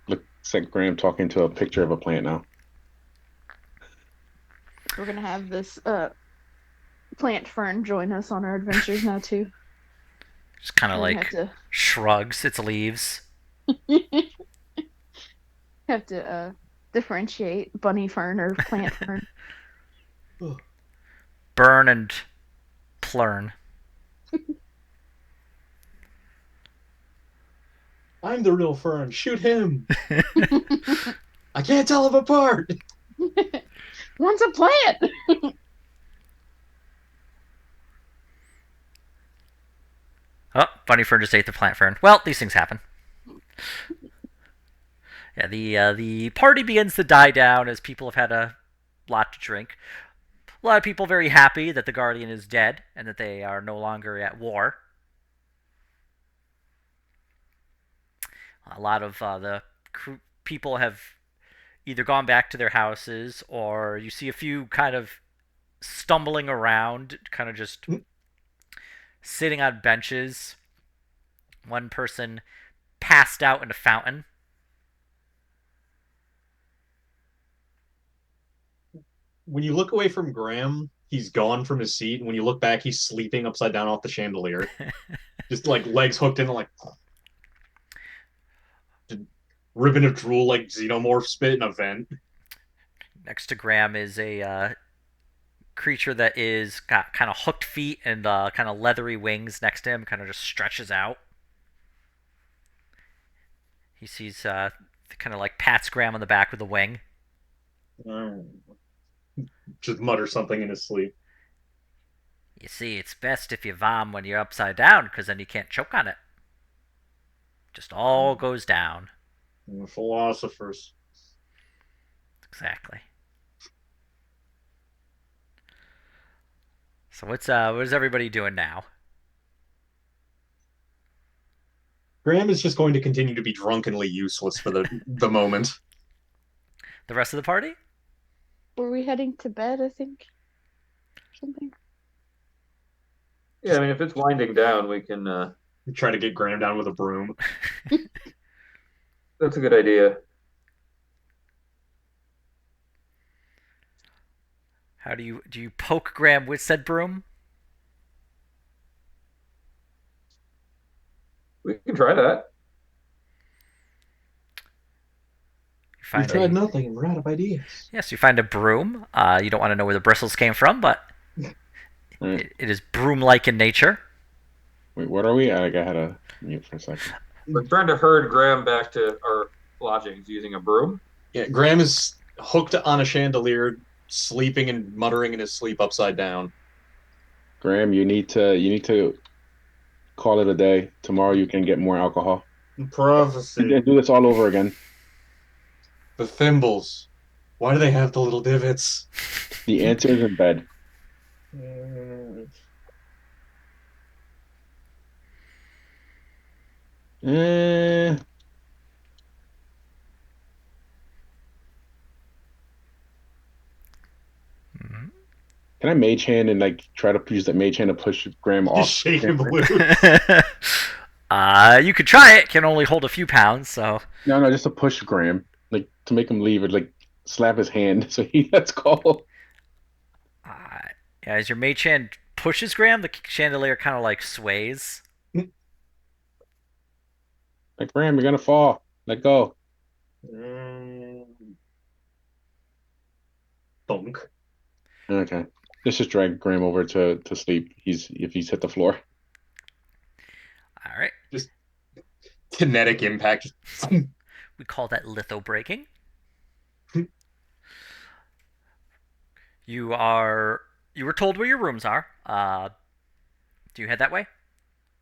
Looks like Graham talking to a picture of a plant now. We're gonna have this plant fern join us on our adventures now too. Just kind of We like have shrugs its leaves. to differentiate bunny fern or plant fern. Burn and plurn. I'm the real fern. Shoot him. I can't tell them apart. One's a plant. Oh, bunny fern just ate the plant fern. Well, these things happen. Yeah, the party begins to die down as people have had a lot to drink. A lot of people very happy that the Guardian is dead and that they are no longer at war. A lot of the people have either gone back to their houses, or you see a few kind of stumbling around, kind of just sitting on benches. One person passed out in a fountain. When you look away from Graham, he's gone from his seat, and when you look back, he's sleeping upside down off the chandelier, just like legs hooked in, like. ribbon of drool like xenomorph spit in a vent. Next to Graham is a creature that is got kind of hooked feet and kind of leathery wings next to him, kind of just stretches out. He sees kind of like pats Graham on the back with a wing. Just mutter something in his sleep. You see, it's best if you vom when you're upside down, because then you can't choke on it. Just all goes down. Philosophers. Exactly. So what's everybody doing now? Graham is just going to continue to be drunkenly useless for the moment. The rest of the party? Were we heading to bed, I think? Something. Yeah, I mean, if it's winding down, we can. Try to get Graham down with a broom. That's a good idea. How do you poke Graham with said broom? We can try that. You We've find tried a nothing and we're out of ideas. yes, you find a broom. You don't want to know where the bristles came from, but it is broom-like in nature. Wait, what are we? I had to mute for a second. We're trying to herd Graham back to our lodgings using a broom. Yeah, Graham is hooked on a chandelier, sleeping and muttering in his sleep upside down. Graham, you need to call it a day. Tomorrow you can get more alcohol. Prophecy. And do this all over again. The thimbles. Why do they have the little divots? The answer is in bed. Eh, can I mage hand and like try to use that mage hand to push Graham Just off? shake him loose. You could try it. Can only hold a few pounds, so No, just to push Graham, like to make him leave or like slap his hand so he lets go. uh, yeah, as your mage hand pushes Graham, the chandelier kind of like sways. Like Graham, you're gonna fall. Let go. Thunk. Okay. Let's just drag Graham over to sleep. If he's hit the floor. All right. Just kinetic impact. We call that litho breaking. You were told where your rooms are. Do you head that way?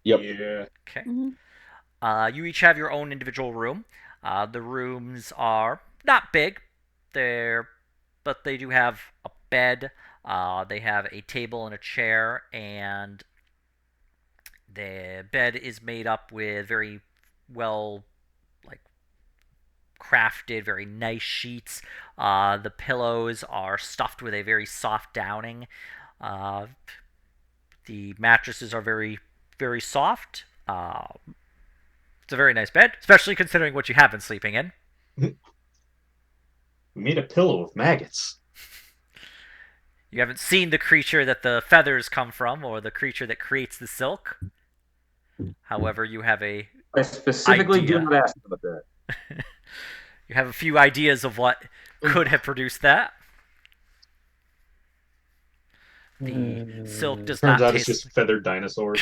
Yep. Yeah. Okay. Mm-hmm. You each have your own individual room. The rooms are not big, but they do have a bed. They have a table and a chair, and the bed is made up with very well, like crafted, very nice sheets. The pillows are stuffed with a very soft downing. Uh, the mattresses are very, very soft. It's a very nice bed, especially considering what you have been sleeping in. We made a pillow of maggots. You haven't seen the creature that the feathers come from, or the creature that creates the silk. However, you have a I specifically do idea. not ask about that. You have a few ideas of what could have produced that. The silk does Turns not out it's taste. just feathered dinosaurs.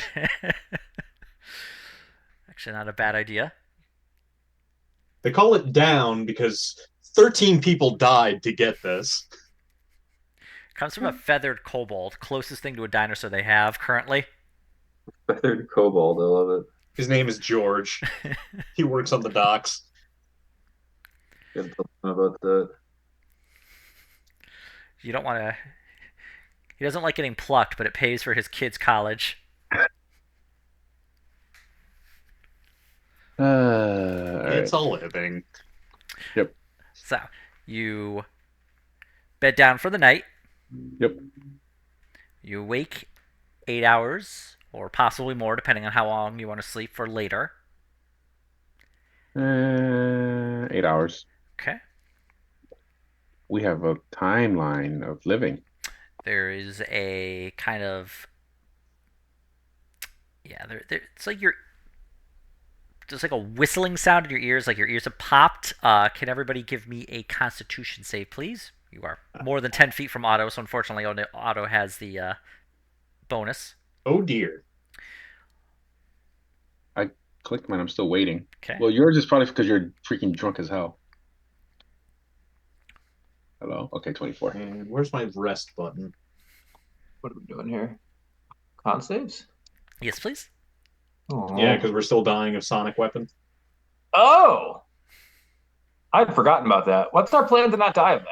Actually, not a bad idea. They call it down because 13 people died to get this. Comes from a feathered kobold, closest thing to a dinosaur they have currently. Feathered kobold, I love it. His name is George. He works on the docks. Can't tell me about that. You don't want to. He doesn't like getting plucked, but it pays for his kids' college. It's All a living. Yep. So, you bed down for the night. Yep. You wake 8 hours, or possibly more, depending on how long you want to sleep for later. 8 hours. Okay. We have a timeline of living. There is a kind of. Yeah, it's like you're there's like a whistling sound in your ears, like your ears have popped. Can everybody give me a Constitution save, please? You are more than 10 feet from Otto, so unfortunately, Otto has the bonus. Oh dear. I clicked mine. I'm still waiting. Okay. Well, yours is probably because you're freaking drunk as hell. Hello? Okay, 24. And where's my rest button? What are we doing here? Con saves? Yes, please. Oh. Yeah, because we're still dying of sonic weapon. Oh! I'd forgotten about that. What's our plan to not die of that?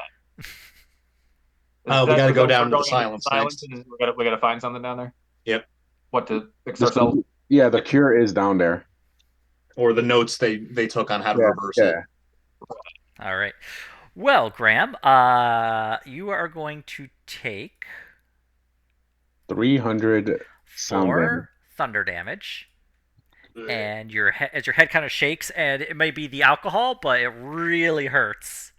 We got to go we're down to going the silence next. and we gotta find something down there? Yep. What to fix This ourselves? one- yeah, the cure is down there. Or the notes they took on how to Yeah, reverse it. All right. Well, Graham, you are going to take 300 sound damage. 4 thunder damage, and as your head kind of shakes, and it may be the alcohol, but it really hurts.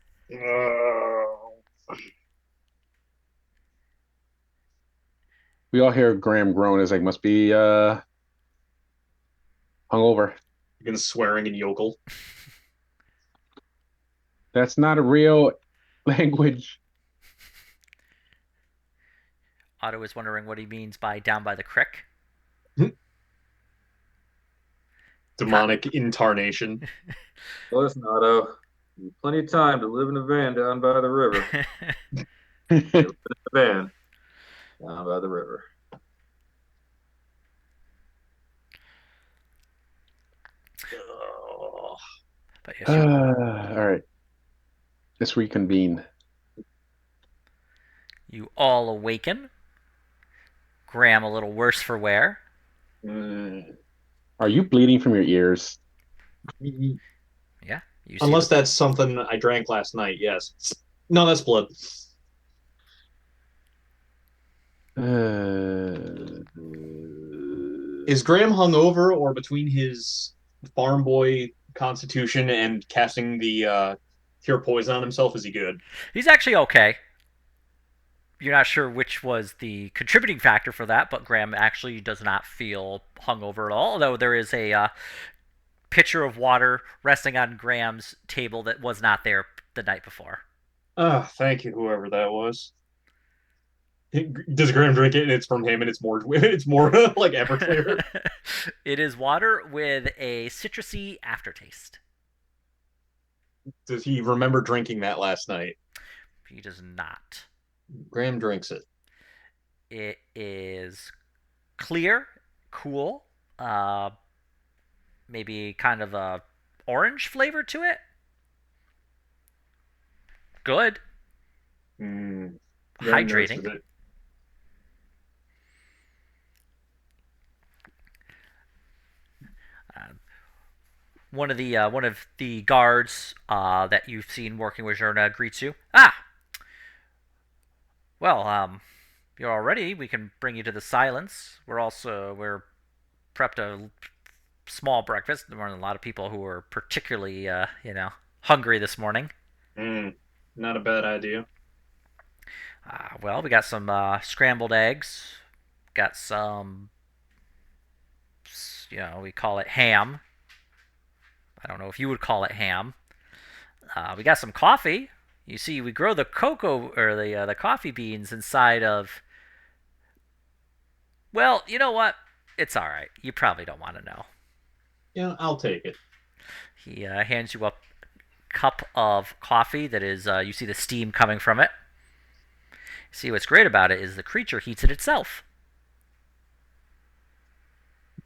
We all hear Graham groan as like must be hungover. Again, swearing in yokel. That's not a real language. Otto is wondering what he means by down by the creek. Demonic incarnation. Listen, Otto, plenty of time to live in a van down by the river. Van down by the river. But yes, All right. Let's reconvene. you all awaken. Graham a little worse for wear. Are you bleeding from your ears? Yeah, you see Unless that's something I drank last night, yes. No, that's blood. Is Graham hungover, or between his farm boy constitution and casting the cure poison on himself, is he good? he's actually okay. You're not sure which was the contributing factor for that, but Graham actually does not feel hungover at all. Although there is a pitcher of water resting on Graham's table that was not there the night before. Ah, thank you, whoever that was. Does Graham drink it and it's from him and it's more like Everclear? It is water with a citrusy aftertaste. Does he remember drinking that last night? He does not. Graham drinks it. It is clear, cool, maybe kind of a orange flavor to it. Good. Graham Hydrating. nurses it. One of the guards that you've seen working with Zerna greets you. Ah, well, you're all ready. We can bring you to the silence. We're prepped a small breakfast. There weren't a lot of people who were particularly hungry this morning. Not a bad idea. Well, we got some scrambled eggs. Got some, we call it ham. I don't know if you would call it ham. We got some coffee. You see, we grow the cocoa or the coffee beans inside of. Well, you know what? It's all right. You probably don't want to know. Yeah, I'll take it. He hands you a cup of coffee that is. You see the steam coming from it. See, what's great about it is the creature heats it itself.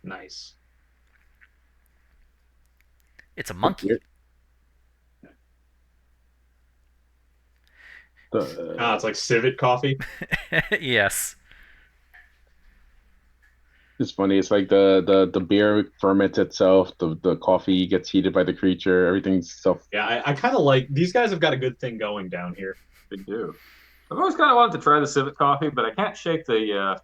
Nice. It's a monkey. It's like civet coffee. Yes. It's funny. It's like the beer ferments itself. The coffee gets heated by the creature. Everything's self. Yeah, I kind of like these guys have got a good thing going down here. They do. I've always kind of wanted to try the civet coffee, but I can't shake the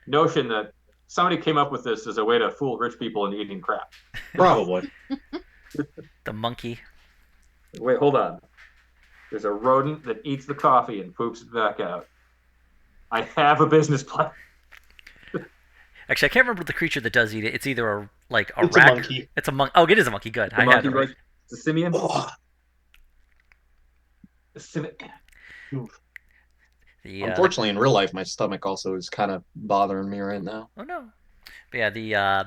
notion that somebody came up with this as a way to fool rich people into eating crap. Probably. The monkey. Wait, hold on. There's a rodent that eats the coffee and poops it back out. I have a business plan. Actually, I can't remember the creature that does eat it. It's either a It's a rack. monkey. It's a monk. Oh, it is a monkey. Good. The I had monkey it right. was the simian. Ugh. The simian. The Unfortunately, in real life, my stomach also is kind of bothering me right now. oh no. But yeah,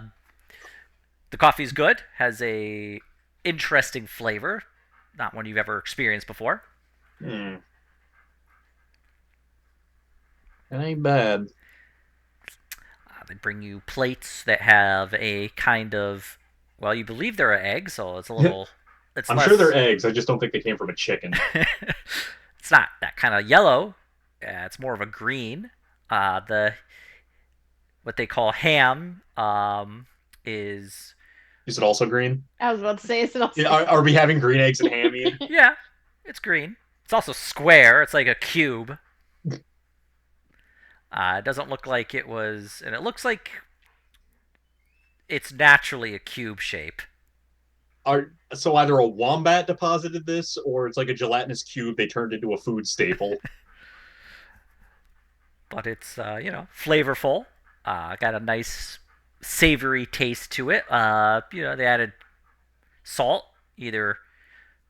the coffee's good. Has a interesting flavor. Not one you've ever experienced before. Hmm. It ain't bad. They bring you plates that have a kind of, well, you believe there are eggs, so it's a little, it's I'm less. sure they're eggs. I just don't think they came from a chicken. It's not that kind of yellow. It's more of a green. The what they call ham is Is it also green? I was about to say it's an Yeah, are we having green eggs and ham, Ian? yeah, it's green. It's also square. It's like a cube. It doesn't look like it was, and it looks like it's naturally a cube shape. So either a wombat deposited this, or it's like a gelatinous cube they turned into a food staple. But it's flavorful. Got a nice savory taste to it. They added salt either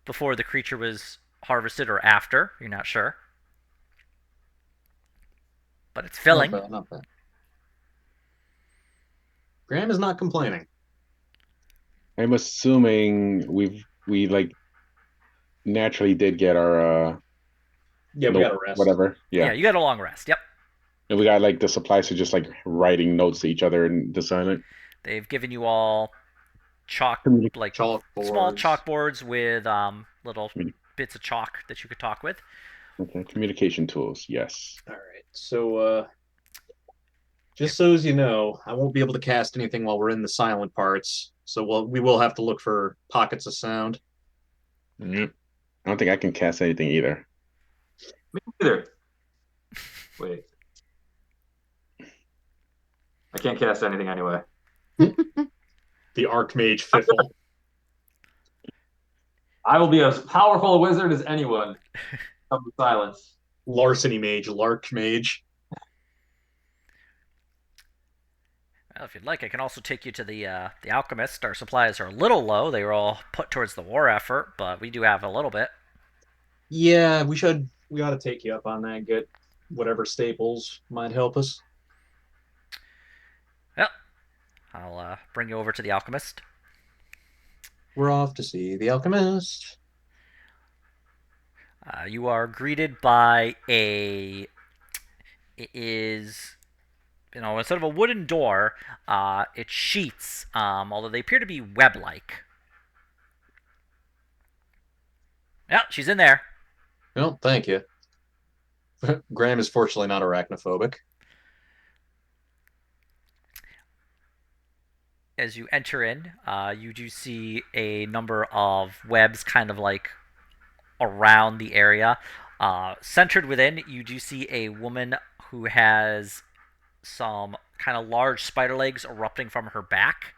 before the creature was harvested or after. You're not sure, but it's Not filling. bad, not bad. Graham is not complaining. I'm assuming we like naturally did get our Yeah, we got to rest. whatever. Yeah, Yeah. you got a long rest. Yep. And we got like the supplies to just like writing notes to each other in the silent. They've given you all chalk, Communi- like small Chalkboards. chalkboards with little communi- bits of chalk that you could talk with. Okay, communication tools. Yes. All right. So, just so as you know, I won't be able to cast anything while we're in the silent parts. So we will have to look for pockets of sound. Yep. I don't think I can cast anything either. Me neither. Wait. I can't cast anything anyway. The Archmage Fiffle. I will be as powerful a wizard as anyone. Of the silence. Larceny Mage, Larkmage. Well, if you'd like, I can also take you to the alchemist. Our supplies are a little low. They were all put towards the war effort, but we do have a little bit. Yeah, we ought to take you up on that. Get whatever staples might help us. Well, I'll bring you over to the alchemist. We're off to see the alchemist. You are greeted by a. It is, instead of a wooden door, it's sheets, although they appear to be web-like. Yeah, she's in there. Well, thank you. Graham is fortunately not arachnophobic. As you enter in, you do see a number of webs kind of like around the area. Centered within, you do see a woman who has some kind of large spider legs erupting from her back.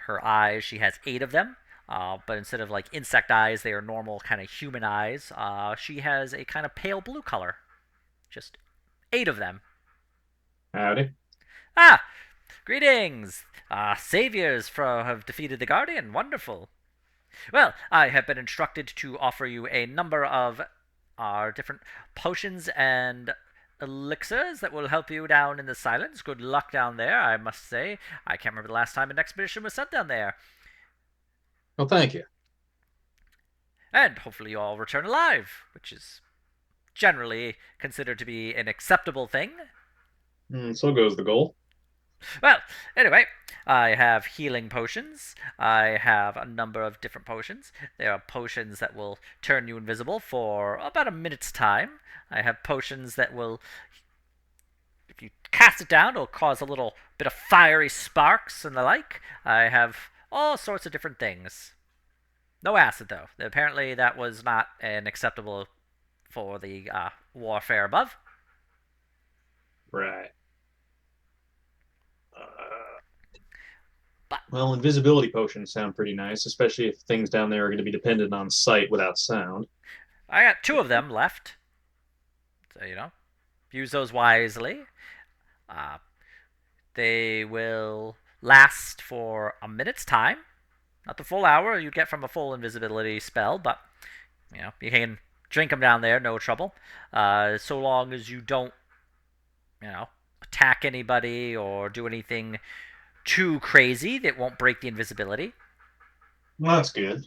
Her eyes, she has 8 of them, but instead of like insect eyes, they are normal kind of human eyes. She has a kind of pale blue color. Just 8 of them. Howdy. Ah, greetings! Saviors have defeated the Guardian. Wonderful. Well, I have been instructed to offer you a number of different potions and elixirs that will help you down in the silence. Good luck down there, I must say. I can't remember the last time an expedition was sent down there. Well, thank you. And hopefully you all return alive, which is generally considered to be an acceptable thing. So goes the goal. Well, anyway, I have healing potions. I have a number of different potions. There are potions that will turn you invisible for about a minute's time. I have potions that will, if you cast it down, it'll cause a little bit of fiery sparks and the like. I have all sorts of different things. No acid, though. Apparently, that was not an acceptable for the warfare above. Right. Well, invisibility potions sound pretty nice, especially if things down there are going to be dependent on sight without sound. I got 2 of them left. So, use those wisely. They will last for a minute's time. Not the full hour you'd get from a full invisibility spell, but you can drink them down there, no trouble. So long as you don't, attack anybody or do anything too crazy that won't break the invisibility. Well, that's good.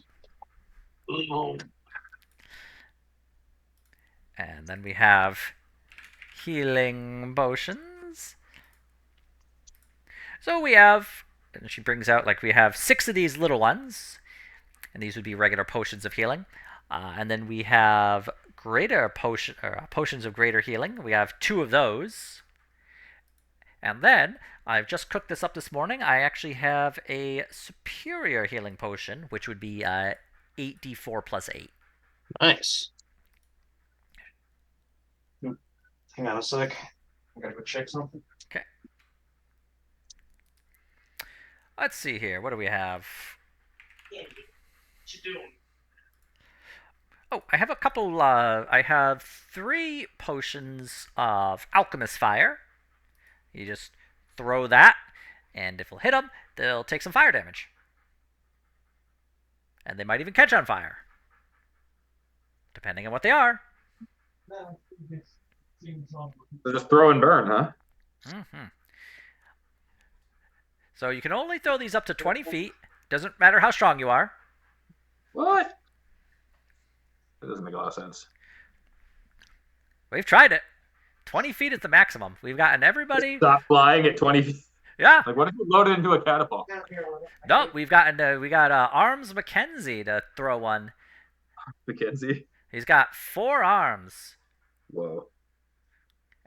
And then we have healing potions. So we have, and she brings out, we have 6 of these little ones, and these would be regular potions of healing. And then we have potions of greater healing. We have 2 of those. And then, I've just cooked this up this morning. I actually have a superior healing potion, which would be 8d4 plus 8. Nice. Hang on a sec. I gotta go check something. Okay. Let's see here. What do we have? Yeah, what you doing? Oh, I have a couple. I have 3 potions of Alchemist Fire. You just throw that, and if it'll hit them, they'll take some fire damage. And they might even catch on fire, depending on what they are. So just throw and burn, huh? Mm-hmm. So you can only throw these up to 20 feet. Doesn't matter how strong you are. What? That doesn't make a lot of sense. We've tried it. 20 feet is the maximum. We've gotten everybody. Stop flying at 20 feet. Yeah. Like, what if you load it into a catapult? No, we got Arms Mackenzie to throw one. Mackenzie. He's got 4 arms. Whoa.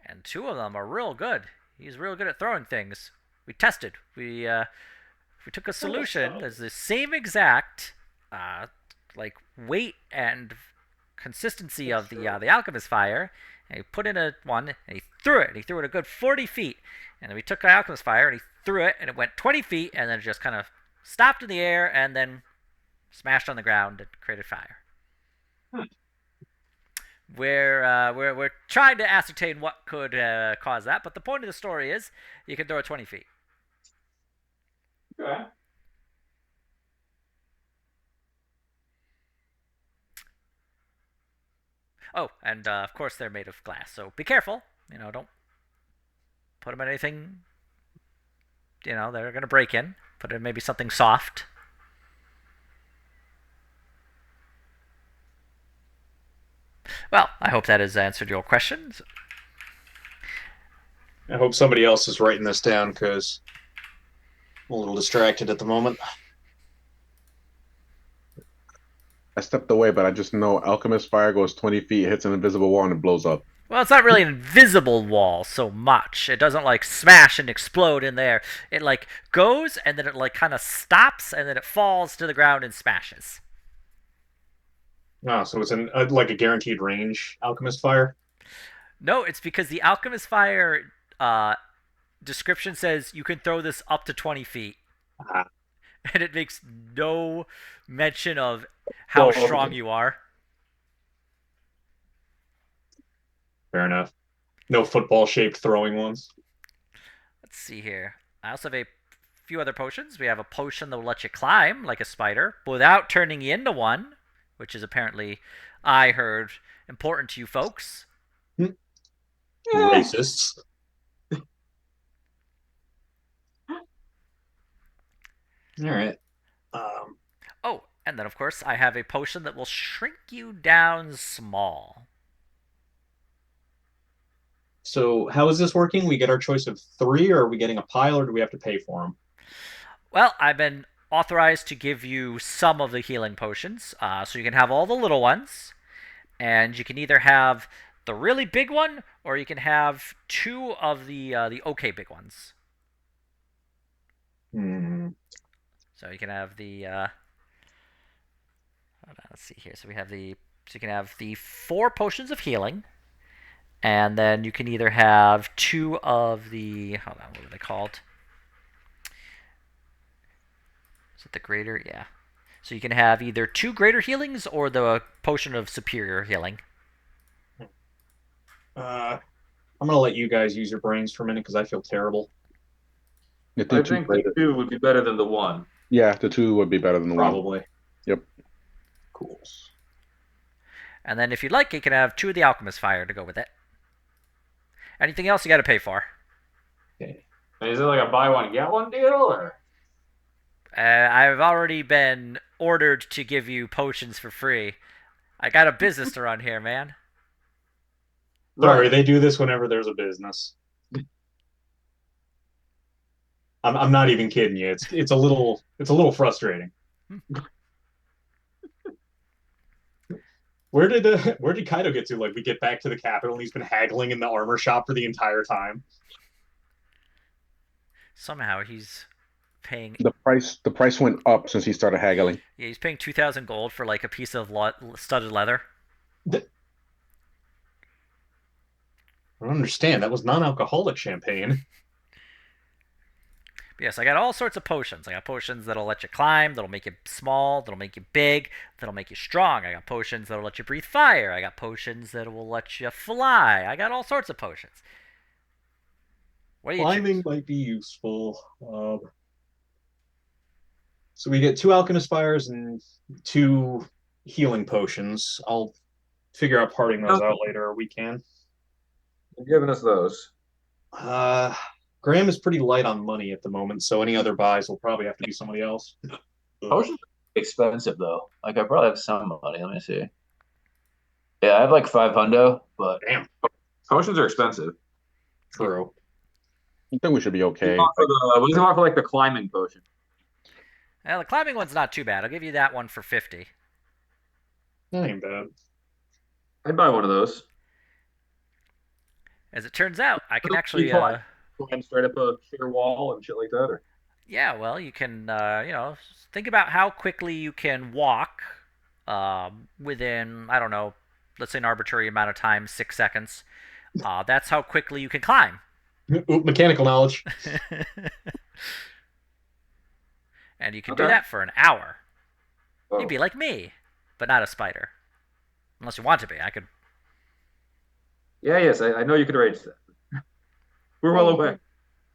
And 2 of them are real good. He's real good at throwing things. We tested. We took a solution that's the same exact weight and consistency of the Alchemist Fire, and he put in a one, and he threw it. And he threw it a good 40 feet. And then we took the Alchemist Fire, and he threw it, and it went 20 feet, and then it just kind of stopped in the air, and then smashed on the ground and created fire. We're trying to ascertain what could cause that, but the point of the story is you can throw it 20 feet. Okay. Oh, and of course they're made of glass, so be careful. Don't put them in anything. They're gonna break in. Put it in maybe something soft. Well, I hope that has answered your questions. I hope somebody else is writing this down because I'm a little distracted at the moment. I stepped away, but I just know Alchemist Fire goes 20 feet, hits an invisible wall, and it blows up. Well, it's not really an invisible wall so much. It doesn't smash and explode in there. It goes and then it kind of stops and then it falls to the ground and smashes. Oh, so it's a guaranteed range Alchemist Fire? No, it's because the Alchemist Fire description says you can throw this up to 20 feet. Ah. And it makes no mention of how strong you are. Fair enough. No football-shaped throwing ones? Let's see here. I also have a few other potions. We have a potion that will let you climb like a spider without turning you into one, which is apparently, I heard, important to you folks. Racists. All right. Oh, and then of course I have a potion that will shrink you down small. So how is this working? We get our choice of 3, or are we getting a pile, or do we have to pay for them? Well, I've been authorized to give you some of the healing potions, so you can have all the little ones, and you can either have the really big one, or you can have 2 of the okay big ones. So you can have the. Hold on, let's see here. So you can have the 4 potions of healing, and then you can either have 2 of the. Hold on, what are they called? Is it the greater? Yeah. So you can have either 2 greater healings or the potion of superior healing. I'm gonna let you guys use your brains for a minute because I feel terrible. I I think two think the greater. 2 would be better than the 1. Yeah, the two would be better than the one. Probably. Yep. Cool. And then if you'd like, you can have 2 of the alchemist fire to go with it. Anything else you got to pay for? Okay. And is it like a buy one get one deal, or? I've already been ordered to give you potions for free. I got a business to run here, man. Sorry, Right. they do this whenever there's a business. I'm not even kidding you. It's a little frustrating. Where did Kaido get to? Like we get back to the capital and he's been haggling in the armor shop for the entire time. Somehow he's paying. The price went up since he started haggling. Yeah, he's paying 2,000 gold for like a piece of studded leather. I don't understand. That was non-alcoholic champagne. But yes, I got all sorts of potions. I got potions that'll let you climb, that'll make you small, that'll make you big, that'll make you strong. I got potions that'll let you breathe fire. I got potions that will let you fly. I got all sorts of potions. What do you Climbing choose? might be useful. So we get 2 alchemist fires and 2 healing potions. I'll figure out parting those out later, or we can. You're giving us those. Uh, Graham is pretty light on money at the moment, so any other buys will probably have to be somebody else. Potions are expensive though. Like I probably have some money. Let me see. Yeah, I have like 500, but Damn, Potions are expensive. true. I think we should be okay. What do you want for like the climbing potion? Well, the climbing one's not too bad. I'll give you that one for 50. That ain't bad. I'd buy one of those. As it turns out, I can actually. You climb straight up a sheer wall and shit like that, or? Yeah, well, you can, think about how quickly you can walk within, I don't know, let's say an arbitrary amount of time, 6 seconds. That's how quickly you can climb. Oop, mechanical knowledge. And you can do Okay. that for an hour. Oh. You'd be like me, but not a spider. Unless you want to be. I could. Yeah, yes, I know you could arrange that. We're well away.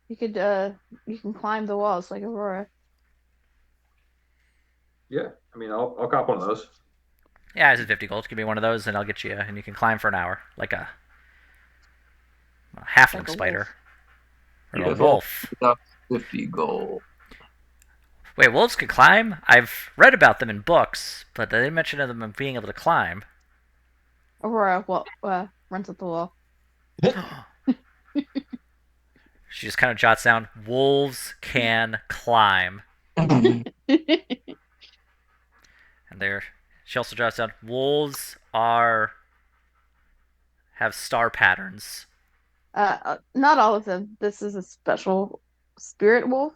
You can climb the walls like Aurora. Yeah, I mean, I'll cop one of those. Yeah, this is 50 gold. Give me one of those, and I'll get you, and you can climb for an hour. Like a halfling Like a spider. Or Yeah, a wolf. 50 gold. Wait, wolves can climb? I've read about them in books, but they didn't mention of them being able to climb. Aurora runs up the wall. She just kind of jots down, wolves can climb. And there, she also jots down, wolves have star patterns. Not all of them. This is a special spirit wolf.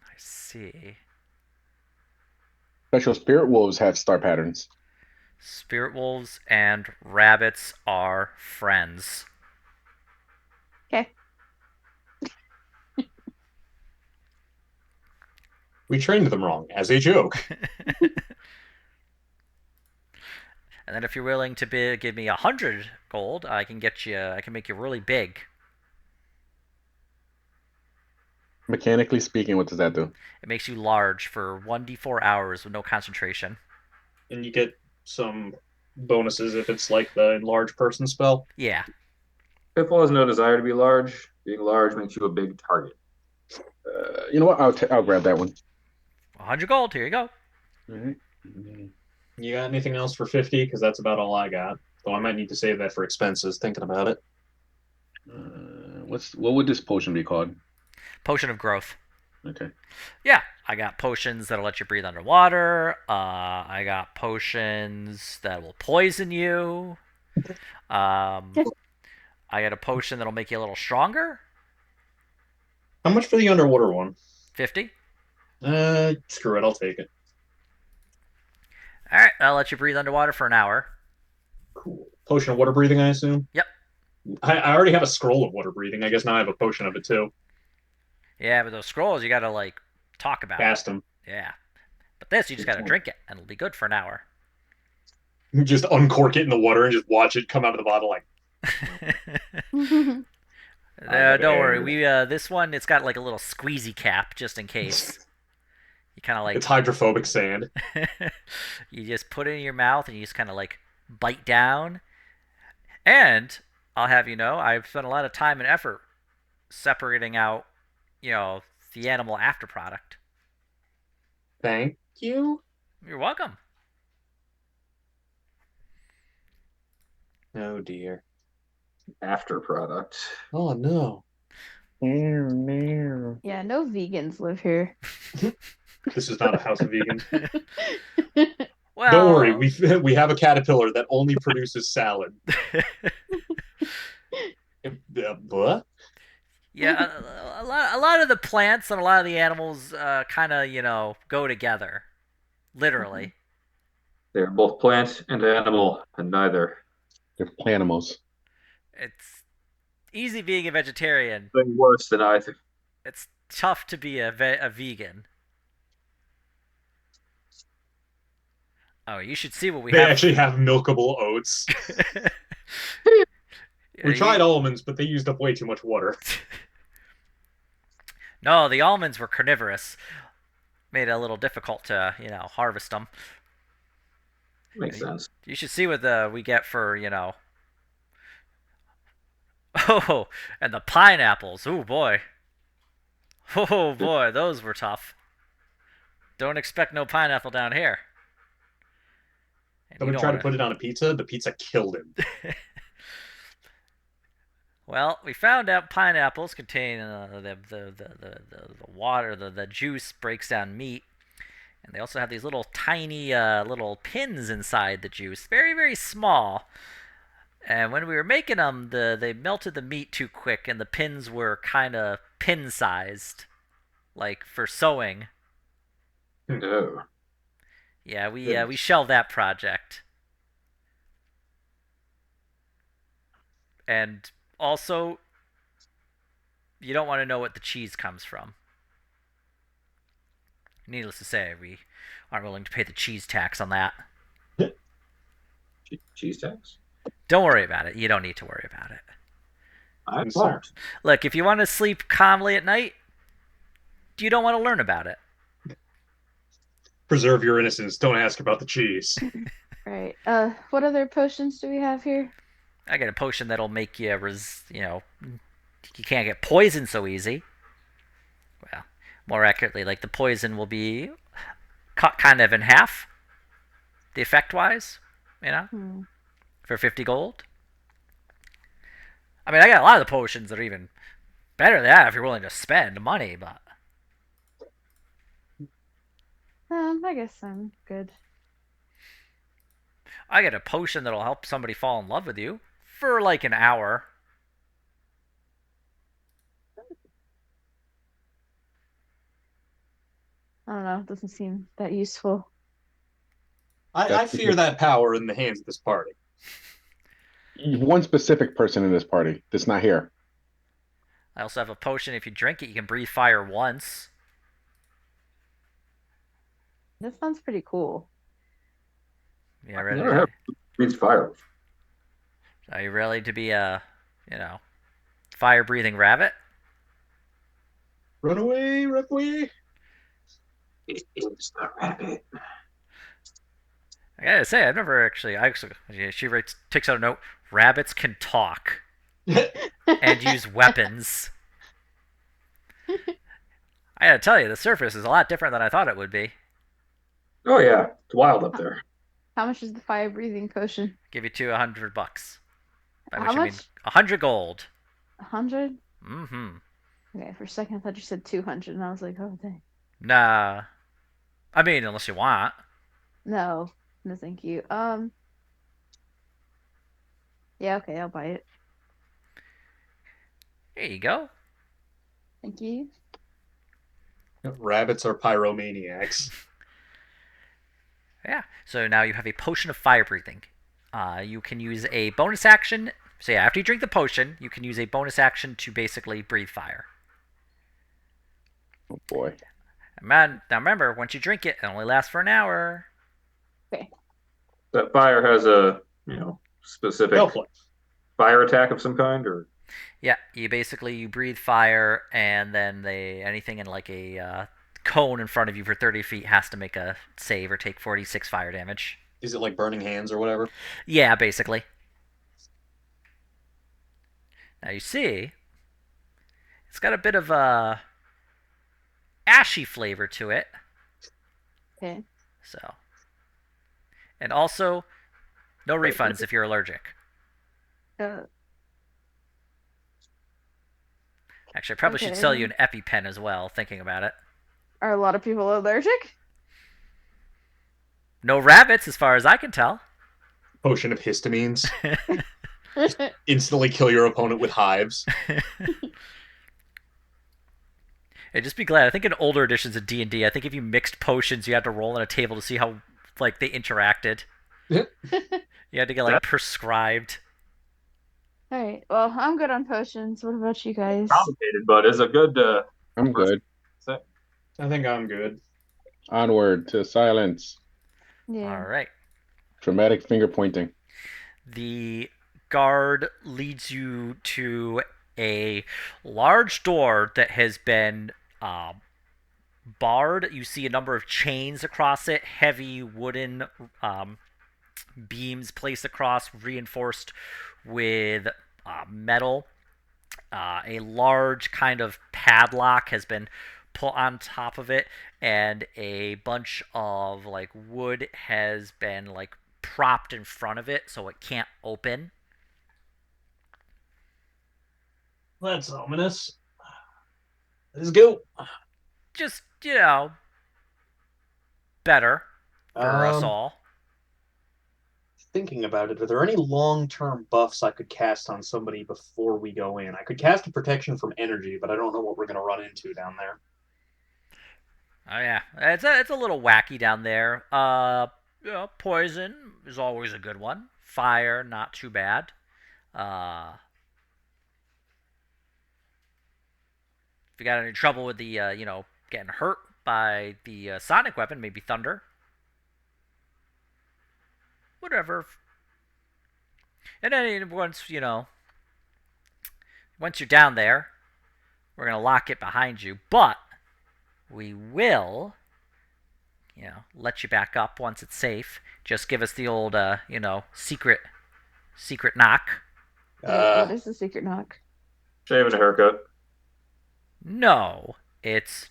I see. Special spirit wolves have star patterns. Spirit wolves and rabbits are friends. Okay. We trained them wrong as a joke. And then if you're willing to give me 100 gold, I can make you really big. Mechanically speaking, what does that do? It makes you large for 1d4 hours with no concentration. And you get some bonuses if it's like the enlarged person spell. Yeah. Pitfall has no desire to be large. Being large makes you a big target. You know what? I'll grab that one. 100 gold, here you go. All right. You got anything else for 50? Because that's about all I got. Though I might need to save that for expenses, thinking about it. What would this potion be called? Potion of growth. Okay. Yeah, I got potions that'll let you breathe underwater. I got potions that will poison you. I got a potion that'll make you a little stronger. How much for the underwater one? 50. Screw it, I'll take it. All right, I'll let you breathe underwater for an hour. Cool. Potion of water breathing, I assume? Yep. I already have a scroll of water breathing. I guess now I have a potion of it too. Yeah, but those scrolls you gotta like talk about. Cast them. Yeah. But this you just gotta drink it and it'll be good for an hour. Just uncork it in the water and just watch it come out of the bottle like. Don't worry. We this one it's got like a little squeezy cap just in case. You kind of It's like hydrophobic sand. you just put it in your mouth and you just kind of like bite down. And I'll have you know, I've spent a lot of time and effort separating out, you know, the animal after product. Thank you. You're welcome. Oh dear. After product. Oh no. Yeah, no vegans live here. This is not a house of vegans. Well, Don't worry, we have a caterpillar that only produces salad. What? yeah, a lot of the plants and a lot of the animals kind of, you know, go together. Literally. They are both plant and animal, and neither. They're planimals. It's easy being a vegetarian. Thing worse than either. It's tough to be a vegan. Oh, you should see what we They have. actually have milkable oats. We tried almonds, but they used up way too much water. No, the almonds were carnivorous. Made it a little difficult to, you know, harvest them. Makes sense. You should see what we get for, you know. Oh, and the pineapples. Oh boy. Oh boy, those were tough. Don't expect no pineapple down here. And Someone tried to put it on a pizza. The pizza killed him. Well, we found out pineapples contain the water, the juice breaks down meat, and they also have these little tiny little pins inside the juice, very very small. And when we were making them, they melted the meat too quick, and the pins were kind of pin-sized, like for sewing. No. Yeah, we shelved that project. And also, you don't want to know what the cheese comes from. Needless to say, we aren't willing to pay the cheese tax on that. Cheese tax? Don't worry about it. You don't need to worry about it. I won't. Look, if you want to sleep calmly at night, you don't want to learn about it. Preserve your innocence. Don't ask about the cheese. Right. What other potions do we have here? I got a potion that'll make you, you know, you can't get poisoned so easy. Well, more accurately, like the poison will be cut kind of in half, the effect-wise, you know, for 50 gold. I mean, I got a lot of the potions that are even better than that if you're willing to spend money, but... I guess I'm good. I got a potion that'll help somebody fall in love with you for like an hour. I don't know. It doesn't seem that useful. I fear that power in the hands of this party. One specific person in this party that's not here. I also have a potion. If you drink it, you can breathe fire once. This sounds pretty cool. Yeah, ready? Never have breathed fire. Are you ready to be a, you know, fire-breathing rabbit? Run away, run away. It is the rabbit. I gotta say, I've never actually. She writes, takes out a note. Rabbits can talk and use weapons. I gotta tell you, the surface is a lot different than I thought it would be. Oh yeah, it's wild up there. How much is the fire breathing potion? Give you $100. By How which I mean much? 100 gold. 100? Mm-hmm. Okay, for a second I thought you said 200, and I was like, oh dang. Nah. I mean, unless you want. No, no, thank you. Yeah, okay, I'll buy it. There you go. Thank you. Rabbits are pyromaniacs. Yeah. So now you have a potion of fire breathing. You can use a bonus action. So yeah, after you drink the potion, you can use a bonus action to basically breathe fire. Oh boy. Man, now remember, once you drink it, it only lasts for an hour. Okay. That fire has a specific Shelf life. fire attack of some kind, or Yeah, you breathe fire, and then anything in like a cone in front of you for 30 feet has to make a save or take 46 fire damage. Is it like burning hands or whatever? Yeah, basically. Now you see, it's got a bit of a ashy flavor to it. Okay. So, and also no Wait, refunds if you're allergic. Uh, Actually, I probably should okay. sell you an EpiPen as well. Thinking about it. Are a lot of people allergic? No rabbits, as far as I can tell. Potion of histamines. Instantly kill your opponent with hives. Hey, just be glad. I think in older editions of D&D, I think if you mixed potions, you had to roll on a table to see how like they interacted. You had to get like prescribed. All right. Well, I'm good on potions. What about you guys? Complicated, but it's a good. I'm good. Set. I think I'm good. Onward to silence. Yeah. All right. Dramatic finger pointing. The guard leads you to a large door that has been barred. You see a number of chains across it, heavy wooden beams placed across, reinforced with metal. A large kind of padlock has been put on top of it, and a bunch of like wood has been like propped in front of it so it can't open. That's ominous. Let's go. Just, better for us Um, all. Thinking about it, are there any long-term buffs I could cast on somebody before we go in? I could cast a protection from energy, but I don't know what we're going to run into down there. Oh yeah, it's a little wacky down there. Poison is always a good one. Fire, not too bad. Uh, if you got any trouble with the getting hurt by the sonic weapon, maybe thunder. Whatever. And then once you're down there, we're gonna lock it behind you, but we will let you back up once it's safe. Just give us the old secret knock. What is the secret knock? Shaving a haircut. No, it's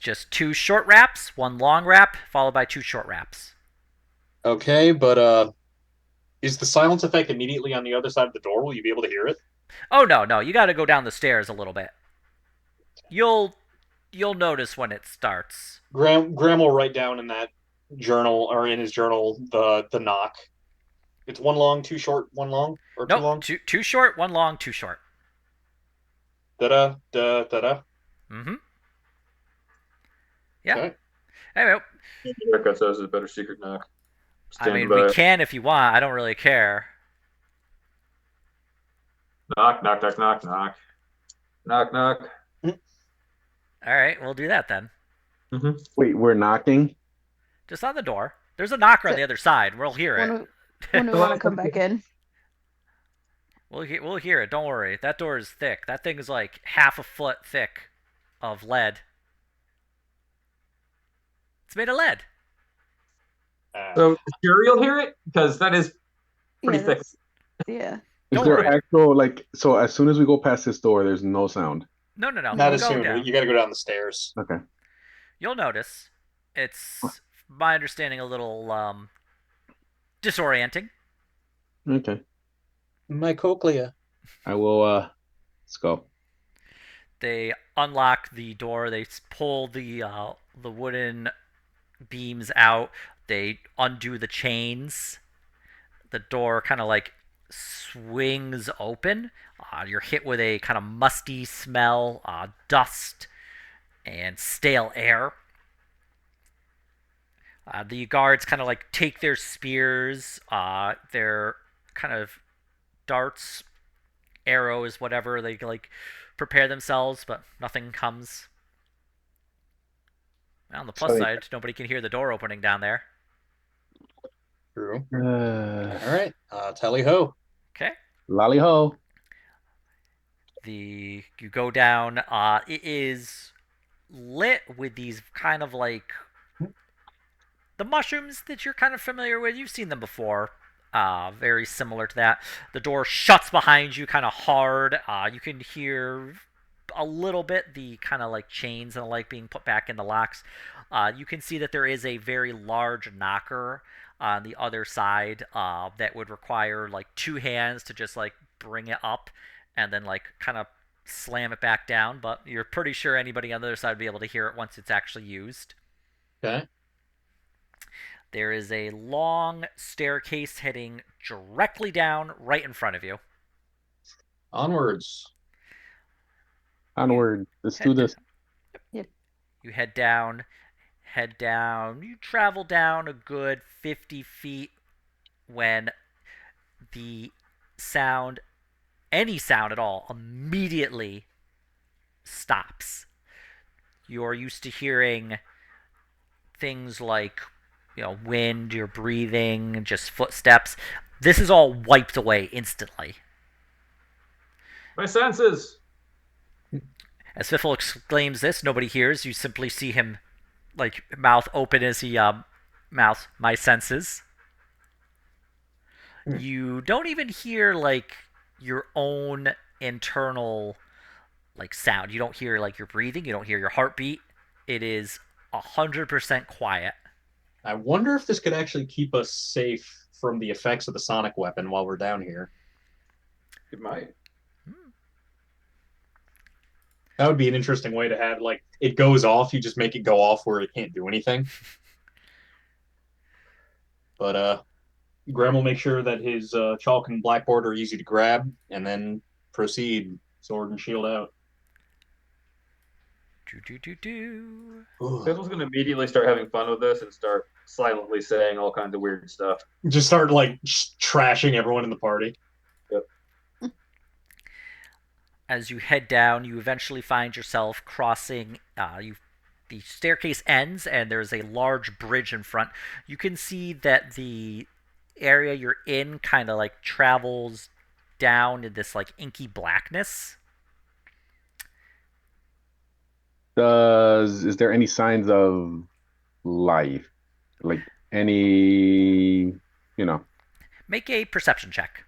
just 2 short wraps, 1 long wrap, followed by 2 short wraps. Okay, but is the silence effect immediately on the other side of the door? Will you be able to hear it? Oh no, you got to go down the stairs a little bit. You'll notice when it starts. Graham will write down in that journal or in his journal the knock. It's 1 long, 2 short, 1 long, or 2 Nope, long. two short, 1 long, 2 short. Da da da da da. Mm-hmm. Yeah. Okay. Anyway, Haircut says it's a better secret knock. I mean, by we it. can if you want. I don't really care. Knock, knock, knock, knock, knock. Knock, knock. All right, we'll do that then. Mm-hmm. Wait, we're knocking? Just on the door. There's a knocker on the other side. We'll hear it. When we want to come back in. We'll hear it. Don't worry. That door is thick. That thing is like half a foot thick of lead. It's made of lead. So sure you'll hear it? Because that is pretty thick. Yeah. Is Don't there worry. actual so as soon as we go past this door, there's no sound? No. Not We'll as go soon. down. You got to go down the stairs. Okay. You'll notice it's, my understanding, a little disorienting. Okay. My cochlea. I will let's go. They unlock the door. They pull the wooden beams out. They undo the chains. The door kind of like swings open. You're hit with a kind of musty smell, dust, and stale air. The guards kind of like take their spears, their kind of darts, arrows, whatever. They like prepare themselves, but nothing comes. On the plus side, nobody can hear the door opening down there. True. All right. Tally ho. Okay. Lolly ho. You go down. It is lit with these kind of like the mushrooms that you're kind of familiar with. You've seen them before. Very similar to that. The door shuts behind you kind of hard. You can hear a little bit the kind of like chains and the like being put back in the locks. You can see that there is a very large knocker on the other side that would require like two hands to just like bring it up and then like kind of slam it back down. But you're pretty sure anybody on the other side would be able to hear it once it's actually used. Okay. There is a long staircase heading directly down right in front of you. Onwards. Onward. Let's do Head this. Yep. You head down. You travel down a good 50 feet when the sound, any sound at all, immediately stops. You're used to hearing things like, wind, your breathing, just footsteps. This is all wiped away instantly. My senses. As Fiffle exclaims this, nobody hears. You simply see him, like, mouth open as he mouths, "My senses." You don't even hear, like, your own internal, like, sound. You don't hear, like, your breathing. You don't hear your heartbeat. It is 100% quiet. I wonder if this could actually keep us safe from the effects of the sonic weapon while we're down here. It might. That would be an interesting way to have, like, it goes off, you just make it go off where it can't do anything. But Graham will make sure that his chalk and blackboard are easy to grab, and then proceed, sword and shield out. Fiddle's going to immediately start having fun with this and start silently saying all kinds of weird stuff. Just start, like, trashing everyone in the party. Yep. As you head down, you eventually find yourself crossing. The staircase ends, and there's a large bridge in front. You can see that the area you're in kind of like travels down in this like inky blackness. Is there any signs of life? Like any, Make a perception check.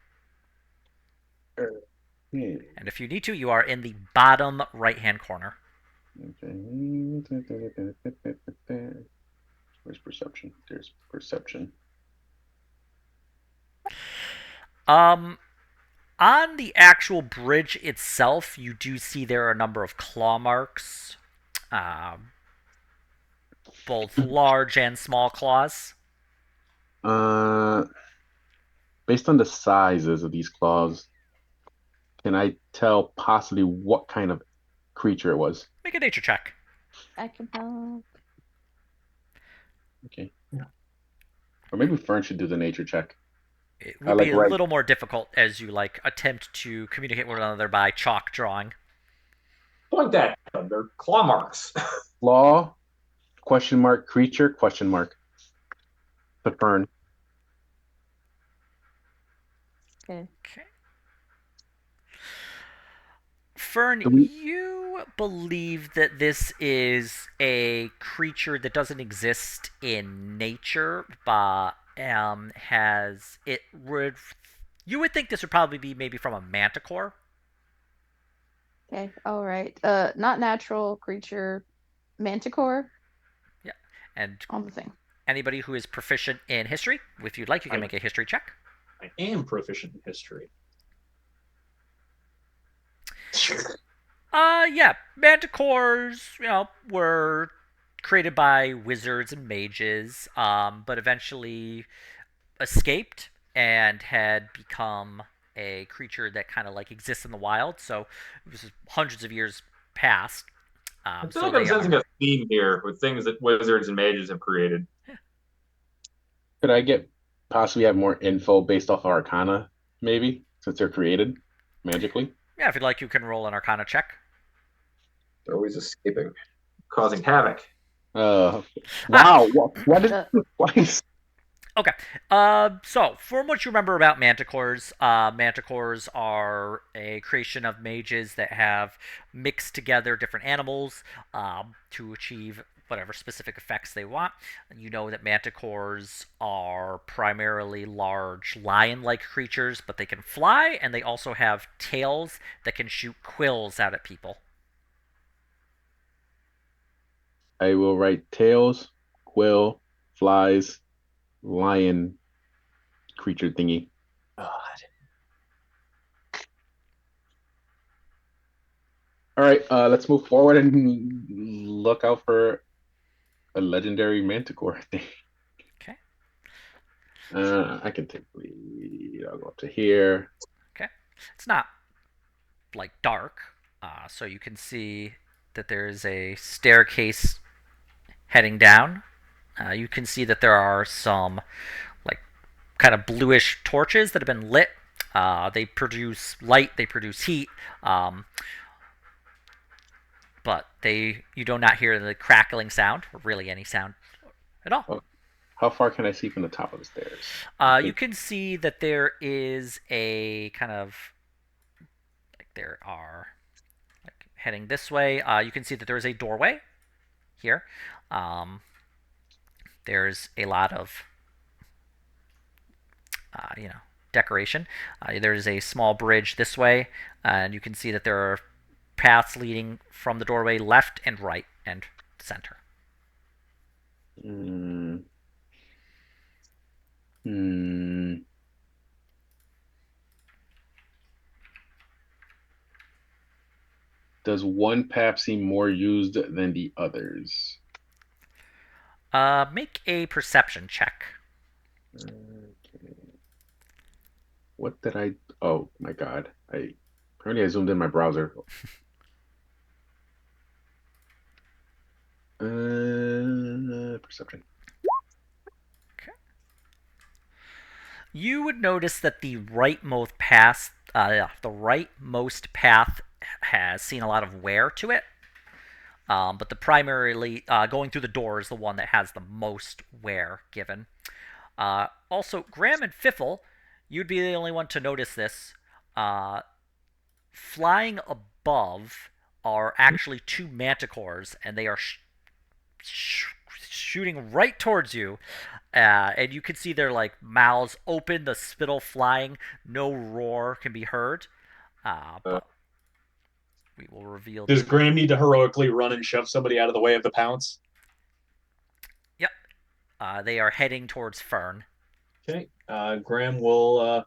Yeah. And if you need to, you are in the bottom right-hand corner. Okay. Where's perception? There's perception. On the actual bridge itself, you do see there are a number of claw marks, both large and small claws. Based on the sizes of these claws, can I tell possibly what kind of creature it was? Make a nature check. I can help. Okay. Yeah. Or maybe Fern should do the nature check. It would be a little more difficult as you like attempt to communicate with one another by chalk drawing. Point at them. They're claw marks. Claw, question mark, creature, question mark. But Fern. Okay. Fern, you believe that this is a creature that doesn't exist in nature, but has it would you would think this would probably be maybe from a manticore. Okay. All right. Not natural creature, manticore. Yeah, and On the thing. anybody who is proficient in history, if you'd like, you can make a history check. I am proficient in history. Yeah, manticores, were created by wizards and mages, but eventually escaped and had become a creature that kind of like exists in the wild. So it was hundreds of years past. I feel like I'm sensing a theme here with things that wizards and mages have created. Could I possibly have more info based off of Arcana, maybe, since they're created magically? Yeah, if you'd like, you can roll an Arcana check. They're always escaping, causing havoc. Wow. What is Okay. So from what you remember about manticores, manticores are a creation of mages that have mixed together different animals to achieve whatever specific effects they want. And you know that manticores are primarily large lion-like creatures, but they can fly, and they also have tails that can shoot quills out at people. I will write tails, quill, flies, lion creature thingy. God. All right, let's move forward and look out for a legendary manticore thing. Okay. I can take lead. I'll go up to here. Okay. It's not like dark, so you can see that there is a staircase heading down. You can see that there are some like kind of bluish torches that have been lit. They produce light, they produce heat, but you do not hear the crackling sound or really any sound at all. Oh, how far can I see from the top of the stairs? You can see that there is a kind of like there are like heading this way. You can see that there is a doorway here. There's a lot of decoration. There's a small bridge this way, and you can see that there are paths leading from the doorway left and right and center. Hmm. Hmm. Does one path seem more used than the others? Make a perception check. Okay. What did I? Oh my God! Apparently I zoomed in my browser. Perception. Okay. You would notice that the rightmost path has seen a lot of wear to it. But the primarily going through the door is the one that has the most wear given. Also, Graham and Fiffle, you'd be the only one to notice this. Flying above are actually two manticores, and they are shooting right towards you. And you can see their like mouths open, the spittle flying. No roar can be heard. But we will reveal. Does Graham need to heroically run and shove somebody out of the way of the pounce? Yep. They are heading towards Fern. Okay. Graham will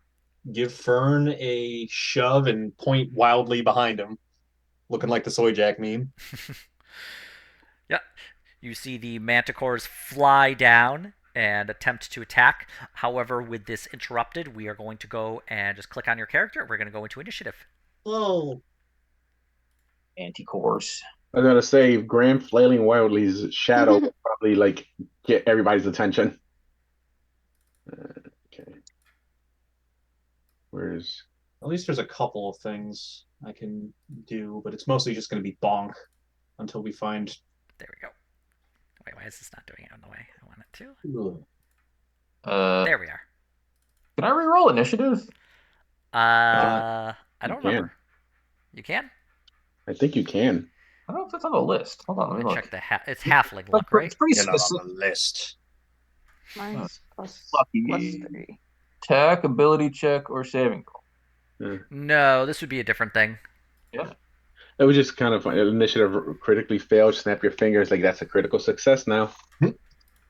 give Fern a shove and point wildly behind him, looking like the soy jack meme. Yep. You see the manticores fly down and attempt to attack. However, with this interrupted, we are going to go and just click on your character. We're going to go into initiative. Oh. Anti-course. I was gonna say Graham flailing wildly's shadow will probably like get everybody's attention. Okay. Where's At least there's a couple of things I can do, but it's mostly just going to be bonk until we find. There we go. Wait, why is this not doing it on the way I want it to? There we are. Can I re-roll initiative? I don't You can. remember. You can? I think you can. I don't know if it's on the list. Hold on, let me look. Check it's halfling luck, right? It's pretty You're not specific. on the list. Mine's plus Lucky. 3. Attack, ability check, or saving throw. No, this would be a different thing. Yeah. It was just kind of initiative critically failed. Snap your fingers like that's a critical success now.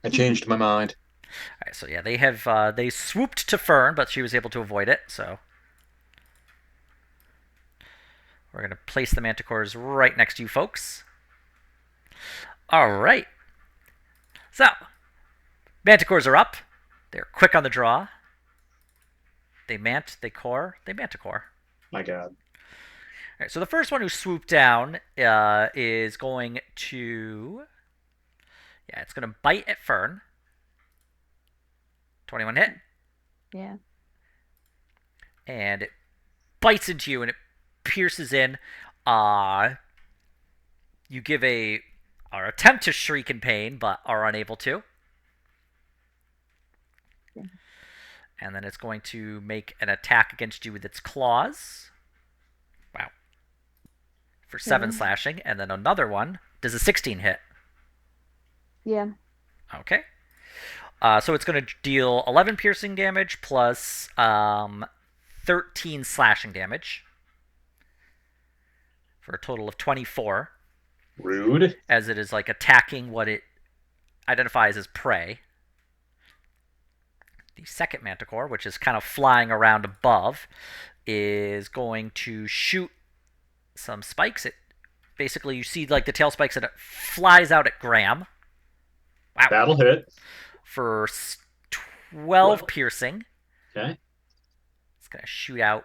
I changed my mind. All right, so yeah, they swooped to Fern, but she was able to avoid it. So we're gonna place the manticores right next to you folks. All right. So manticores are up. They're quick on the draw. They core, they manticore. My God. All right, so the first one who swooped down is going to, it's going to bite at Fern. 21 hit. Yeah. And it bites into you and it pierces in. You give or attempt to shriek in pain, but are unable to. And then it's going to make an attack against you with its claws. Wow. For 7 slashing. And then another one. Does a 16 hit? Yeah. Okay. So it's going to deal 11 piercing damage plus 13 slashing damage. For a total of 24. Rude. As it is like attacking what it identifies as prey. The second manticore, which is kind of flying around above, is going to shoot some spikes. It basically, you see like the tail spikes, and it flies out at Graham. Wow. That'll hit. For 12 piercing. Okay. It's going to shoot out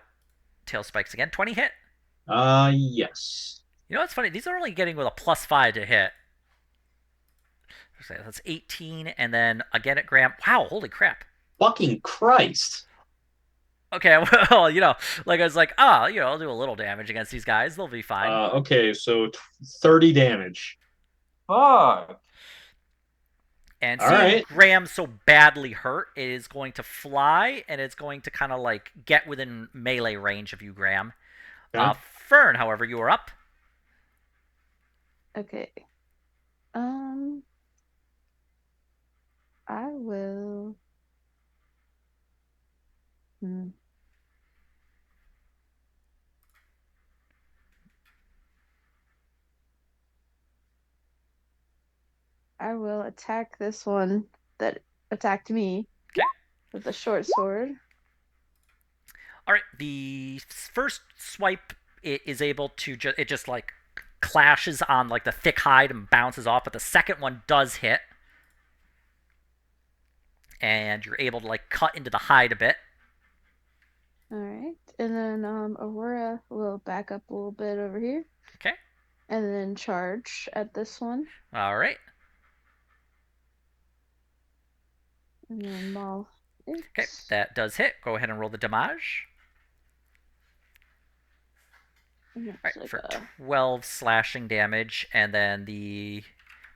tail spikes again. 20 hit. Yes. You know what's funny? These are only getting with a +5 to hit. That's 18, and then again at Graham. Wow, holy crap. Fucking Christ. Okay, well, you know, like I was like, I'll do a little damage against these guys. They'll be fine. Okay, so 30 damage. Fuck. And All seeing right. Graham so badly hurt, it is going to fly, and it's going to kind of like get within melee range of you, Graham. Okay. Fern, however, you are up. Okay. I will. I will attack this one that attacked me. Okay. With the short sword. All right. The first swipe, it is able to it just like clashes on like the thick hide and bounces off, but the second one does hit. And you're able to like cut into the hide a bit. All right, and then Aurora will back up a little bit over here. Okay. And then charge at this one. All right. And then maul it. Okay, that does hit. Go ahead and roll the damage. All right, like for 12 slashing damage, and then the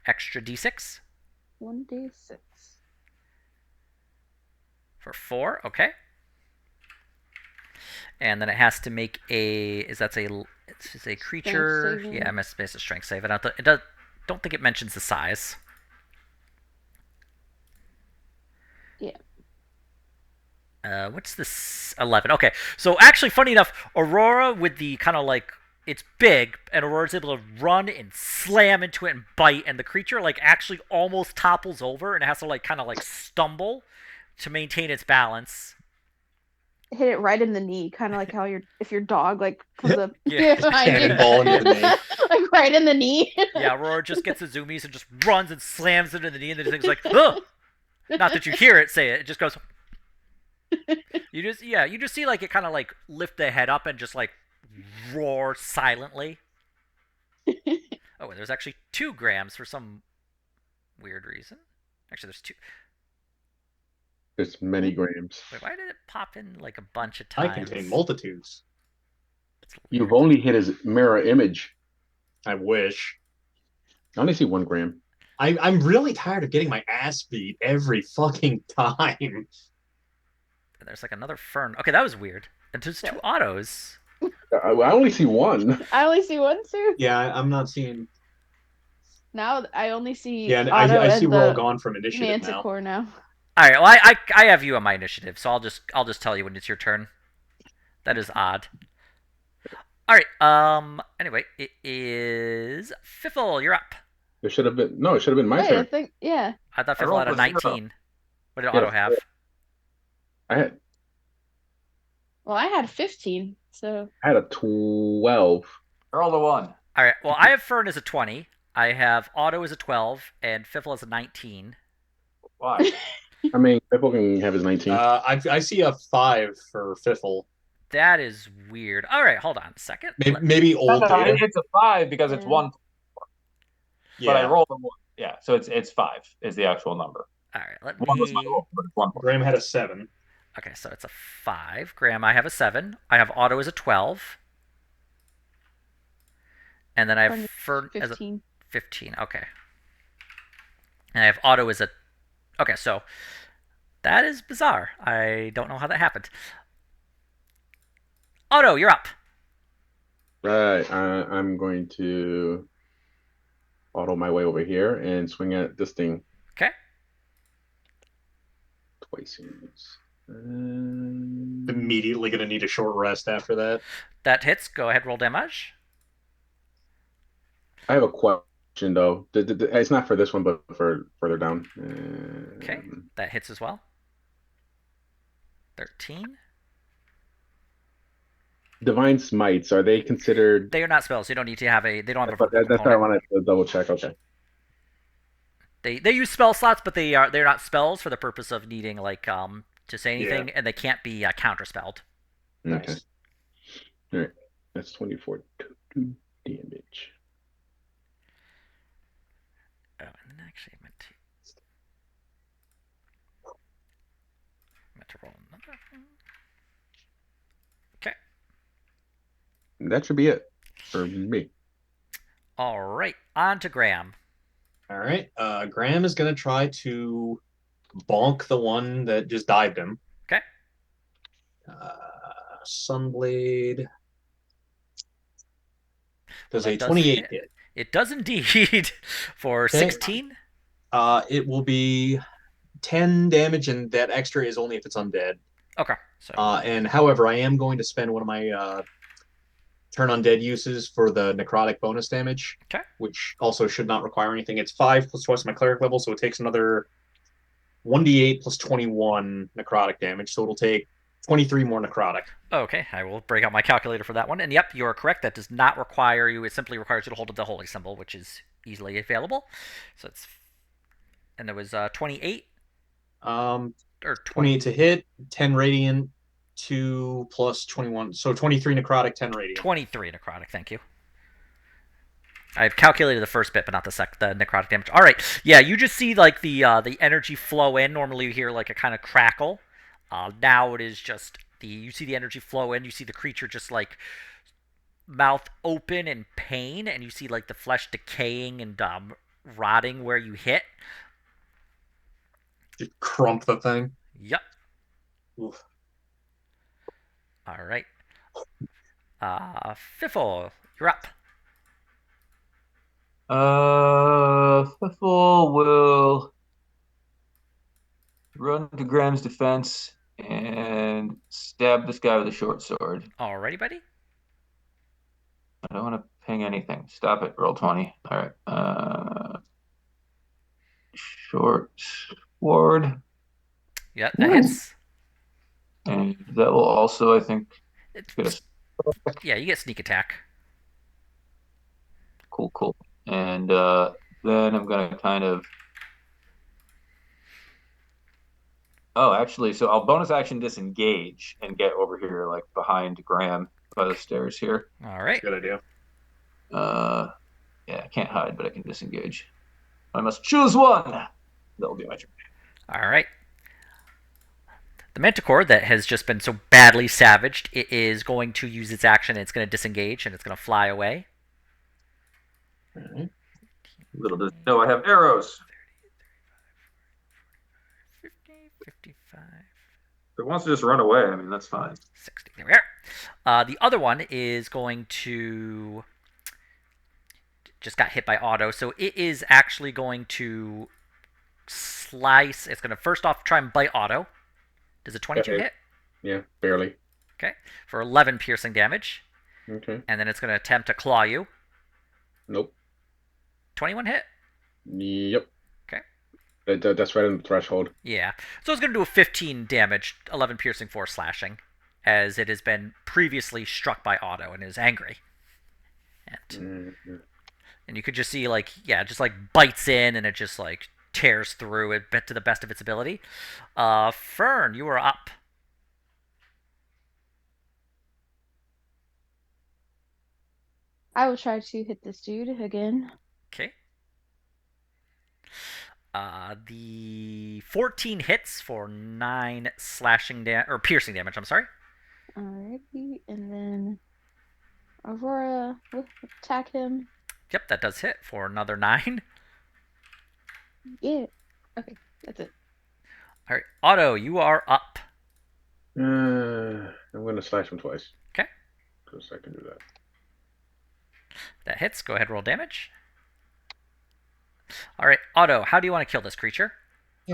extra d6. 1d6. For 4, okay. And then it has to make it's a creature. Yeah, I must base a strength save. Don't think it mentions the size. Yeah. What's this? 11. Okay, so actually, funny enough, Aurora with the kind of like it's big, and Aurora's able to run and slam into it and bite, and the creature like actually almost topples over, and it has to like kind of like stumble to maintain its balance. Hit it right in the knee, kind of like how if your dog like comes up Cannonball into the knee. like right in the knee. Yeah, Aurora just gets the zoomies and just runs and slams into the knee, and the thing's like, ugh! Not that you hear it say it, it just goes. You just see like it kind of like lift the head up and just like roar silently. Oh, and there's actually 2 grams for some weird reason. Actually, there's 2. There's many grams. Wait, why did it pop in like a bunch of times? I contain multitudes. You've only hit his mirror image. I wish. I only see 1 gram. I'm really tired of getting my ass beat every fucking time. And there's like another fern. Okay, that was weird. And there's 2 autos. I only see 1. I only see 1 too. Yeah, I'm not seeing. Now I only see. Yeah, and Otto I see and we're all the gone from initiative now. Manticore now. All right, well I have you on my initiative, so I'll just tell you when it's your turn. That is odd. All right. Anyway, it is Fiffle. You're up. It should have been my Hey, turn. I think yeah. I thought I Fiffle rolled had a a 0. 19. What did Otto have? I Well, I had 15, so. had a 12. Roll the 1. All right. Well, I have Fern as a 20. I have Otto as a 12, and Fiffle as a 19. Why? I mean, people can have his 19. I see a 5 for Fiffle. That is weird. All right, hold on a second. Maybe old data. It's a 5 because it's 1. Yeah. But I rolled a 1. Yeah, so it's 5 is the actual number. All right, let 1 was my me. roll, but it's 1 point. Graham had a 7. Okay, so it's a 5. Graham, I have a 7. I have Otto as a 12. And then I have Fern as a 15. 15. Okay. And I have Otto as a. Okay, so That is bizarre. I don't know how that happened. Otto, you're up. Right. I'm going to auto my way over here and swing at this thing Okay. twice. Immediately gonna need a short rest after that. That hits. Go ahead, roll damage. I have a question though. It's not for this one, but for further down. Okay. That hits as well. 13. Divine Smites, are they considered? They are not spells. You don't need to have a. They don't have a verbal That's what I component. wanted to double check. Okay. They use spell slots, but they're not spells for the purpose of needing like to say anything, Yeah. and they can't be counterspelled. Okay. Nice. All right. That's 24 damage. Oh, and actually, I meant to roll another. Okay. That should be it for me. All right. On to Graham. All right. Graham is gonna try to bonk the one that just dived him. Okay. Sunblade. Does Well, a that does 28 hit? It does indeed. For Okay. 16. It will be 10 damage, and that extra is only if it's undead. Okay. So. And however, I am going to spend one of my turn undead uses for the necrotic bonus damage, Okay. which also should not require anything. It's 5 plus twice my cleric level, so it takes another 1d8 plus 21 necrotic damage, so it'll take 23 more necrotic. Okay, I will break out my calculator for that one. And yep, you are correct. That does not require you. It simply requires you to hold up the holy symbol, which is easily available. So it's. And there was 28 Or or 28 to hit, 10 radiant, 2 plus 21, so 23 necrotic, 10 radiant. 23 necrotic. Thank you. I've calculated the first bit, but not the necrotic damage. All right, yeah, you just see like the energy flow in. Normally you hear like a kind of crackle. Now it is just you see the energy flow in. You see the creature just like mouth open in pain, and you see like the flesh decaying and rotting where you hit. Just crump the thing. Yep. Oof. All right. Fiffle, you're up. Fiffle will run to Graham's defense and stab this guy with a short sword. Alrighty, buddy. I don't want to ping anything. Stop it. Roll 20. All right. Short sword. Yeah, that hits. And that will also, I think, get us. Yeah, you get sneak attack. Cool. And then I'm going to kind of. Oh, actually, so I'll bonus action disengage and get over here, like behind Graham by the stairs here. All right. Good idea. Yeah, I can't hide, but I can disengage. I must choose one. That'll be my turn. All right. The Manticore that has just been so badly savaged, it is going to use its action. And it's going to disengage and it's going to fly away. All right. Little does it know I have arrows. 50, 55, If it wants to just run away, I mean, that's fine. 60. There we are. The other one is going to. Just got hit by auto. So it is actually going to slice. It's going to first off try and bite auto. Does a 22 hit? Yeah, barely. Okay. For 11 piercing damage. Okay. And then it's going to attempt to claw you. Nope. 21 hit? Yep. Okay. That's right on the threshold. Yeah. So it's going to do a 15 damage, 11 piercing, 4 slashing, as it has been previously struck by auto and is angry. And you could just see, like, yeah, just like bites in and it just like tears through it to the best of its ability. Fern, you are up. I will try to hit this dude again. Okay. The 14 hits for 9 slashing or piercing damage. I'm sorry. Alrighty, and then Aurora will attack him. Yep, that does hit for another 9. Yeah. Okay, that's it. All right, Otto, you are up. I'm gonna slash him twice. Okay, Because I can do that. that hits. Go ahead, roll damage. All right, Otto, how do you want to kill this creature?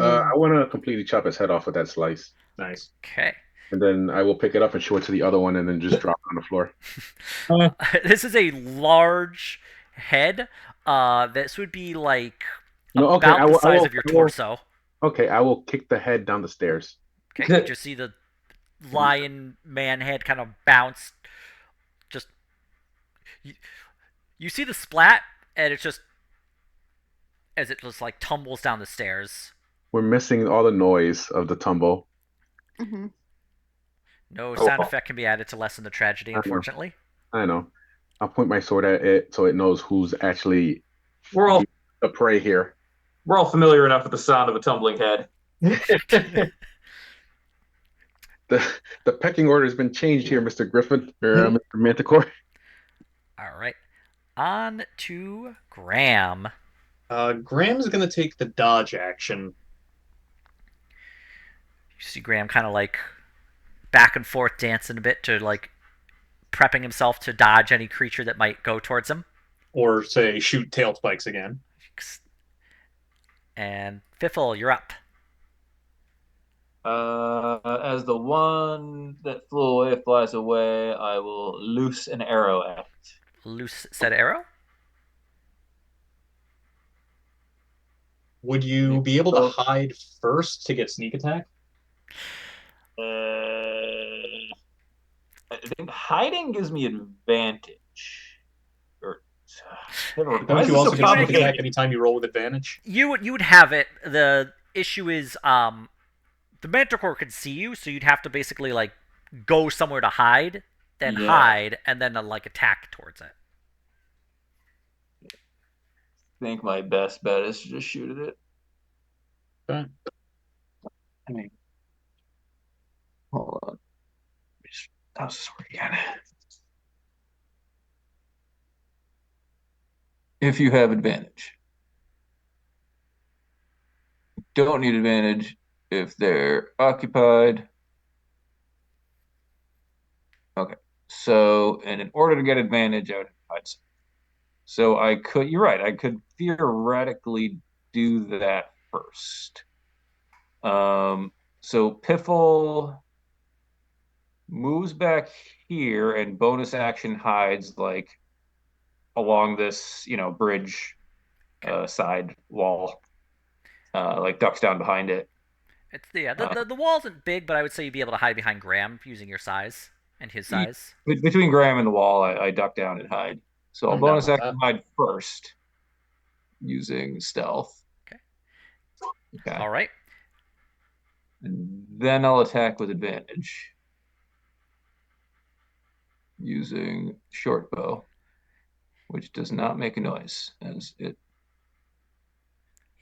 I want to completely chop his head off with that slice, Nice. Okay. and then I will pick it up and show it to the other one, and then just drop it on the floor. This is a large head. This would be like No, okay, about the size of your torso. Okay, I will kick the head down the stairs. Okay, you just see the lion man head kind of bounce. Just you see the splat, and it's just as it just like tumbles down the stairs. We're missing all the noise of the tumble. Hmm. No Oh, sound well. effect can be added to lessen the tragedy, I know. unfortunately. I know. I'll point my sword at it so it knows who's actually We're all the prey here. familiar enough with the sound of a tumbling head. The pecking order has been changed here, Mr. Griffin or Mr. Manticore. All right, on to Graham. Graham's gonna take the dodge action. You see Graham kind of like back and forth dancing a bit to like prepping himself to dodge any creature that might go towards him. Or say shoot tail spikes again. And Fiffle, you're up. As the one that flew away flies away, I will loose an arrow at it. Loose said arrow. Would you be able to hide first to get sneak attack? Uh, I think hiding gives me advantage. Or never mind. Why Don't is you this also so get sneak complicated? attack anytime you roll with advantage? You would have it. The issue is the Manticore could see you, so you'd have to basically like go somewhere to hide, then Yeah. hide, and then like attack towards it. I think my best bet is to just shoot at it. Okay. I mean, hold on. Let me just toss this word again. If you have advantage. Don't need advantage if they're occupied. Okay. So, and in order to get advantage, I would hide some. So I could, you're right, I could theoretically do that first. So Piffle moves back here and bonus action hides like along this, bridge side wall. Like ducks down behind it. It's the wall isn't big, but I would say you'd be able to hide behind Graham using your size and his size. Between Graham and the wall, I duck down and hide. So I'll I'm down bonus with action hide first using stealth. Okay. All right. And then I'll attack with advantage using short bow, which does not make a noise as it.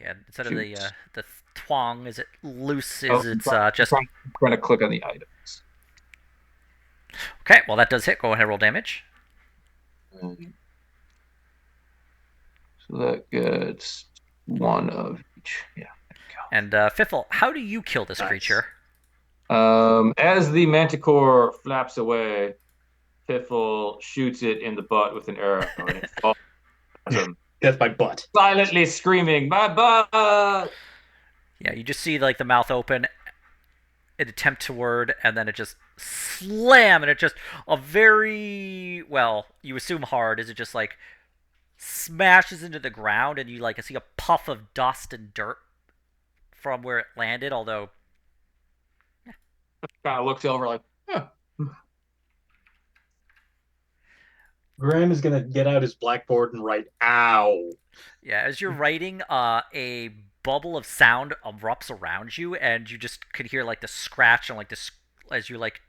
Yeah, instead Shoots. of the twang, is it loose? Oh, It's I'm just trying to click on the items. okay. Well, that does hit. Go ahead, and roll damage. So that gets one of each. Yeah. And Fiffle, how do you kill this Nice. creature? As the manticore flaps away, Piffle shoots it in the butt with an arrow, and it falls. Death by butt. Silently screaming, "My butt!" Yeah, you just see like the mouth open, it attempt to word, and then it just slam, and it just a very well, you assume hard, is it just like smashes into the ground, and you like see a puff of dust and dirt from where it landed, although Kind of looks over like, huh. Graham is gonna get out his blackboard and write "ow." yeah, as you're writing, a bubble of sound erupts around you, and you just could hear like the scratch and like this as you like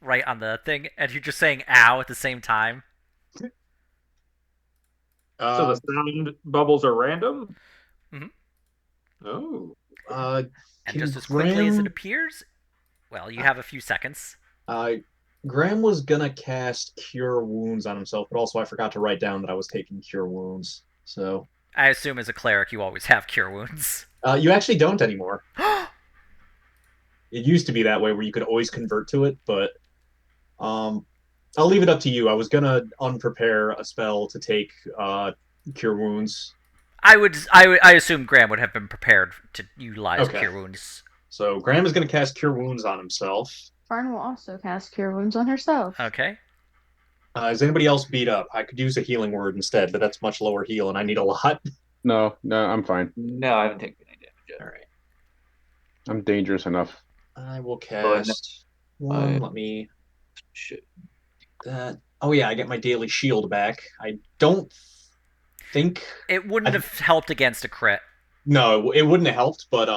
right on the thing, and you're just saying "ow" at the same time. So the sound bubbles are random? Mhm. Oh. And Can just as quickly as it Graham- appears, well, you have a few seconds. Graham was gonna cast Cure Wounds on himself, but also I forgot to write down that I was taking Cure Wounds. So I assume as a cleric you always have cure wounds. you actually don't anymore. It used to be that way where you could always convert to it, but um, I'll leave it up to you. I was gonna unprepare a spell to take cure wounds. I assume Graham would have been prepared to utilize Okay, cure wounds. so Graham is gonna cast cure wounds on himself. Farn will also cast Cure Wounds on herself. Okay. Is anybody else beat up? I could use a healing word instead, but that's much lower heal, and I need a lot. No, no, I'm fine. No, I haven't taken any damage yet. All right, I'm dangerous enough. I will Oh, no. cast one. Let me Shit. that. Oh yeah, I get my daily shield back. I don't think It wouldn't have helped against a crit. no, it wouldn't have helped, but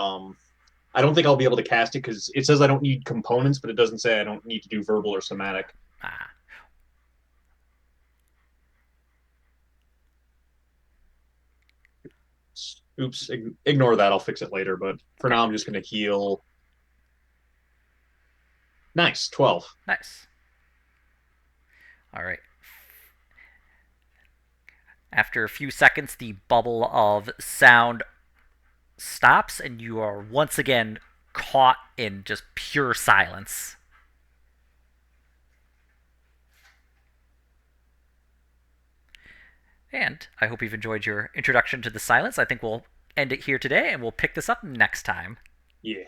I don't think I'll be able to cast it because it says I don't need components, but it doesn't say I don't need to do verbal or somatic. Ah. Oops, ignore that. I'll fix it later. But for now, I'm just going to heal. Nice, 12. Nice. All right. After a few seconds, the bubble of sound stops, and you are once again caught in just pure silence. And I hope you've enjoyed your introduction to the silence. I think we'll end it here today, and we'll pick this up next time. Yeah.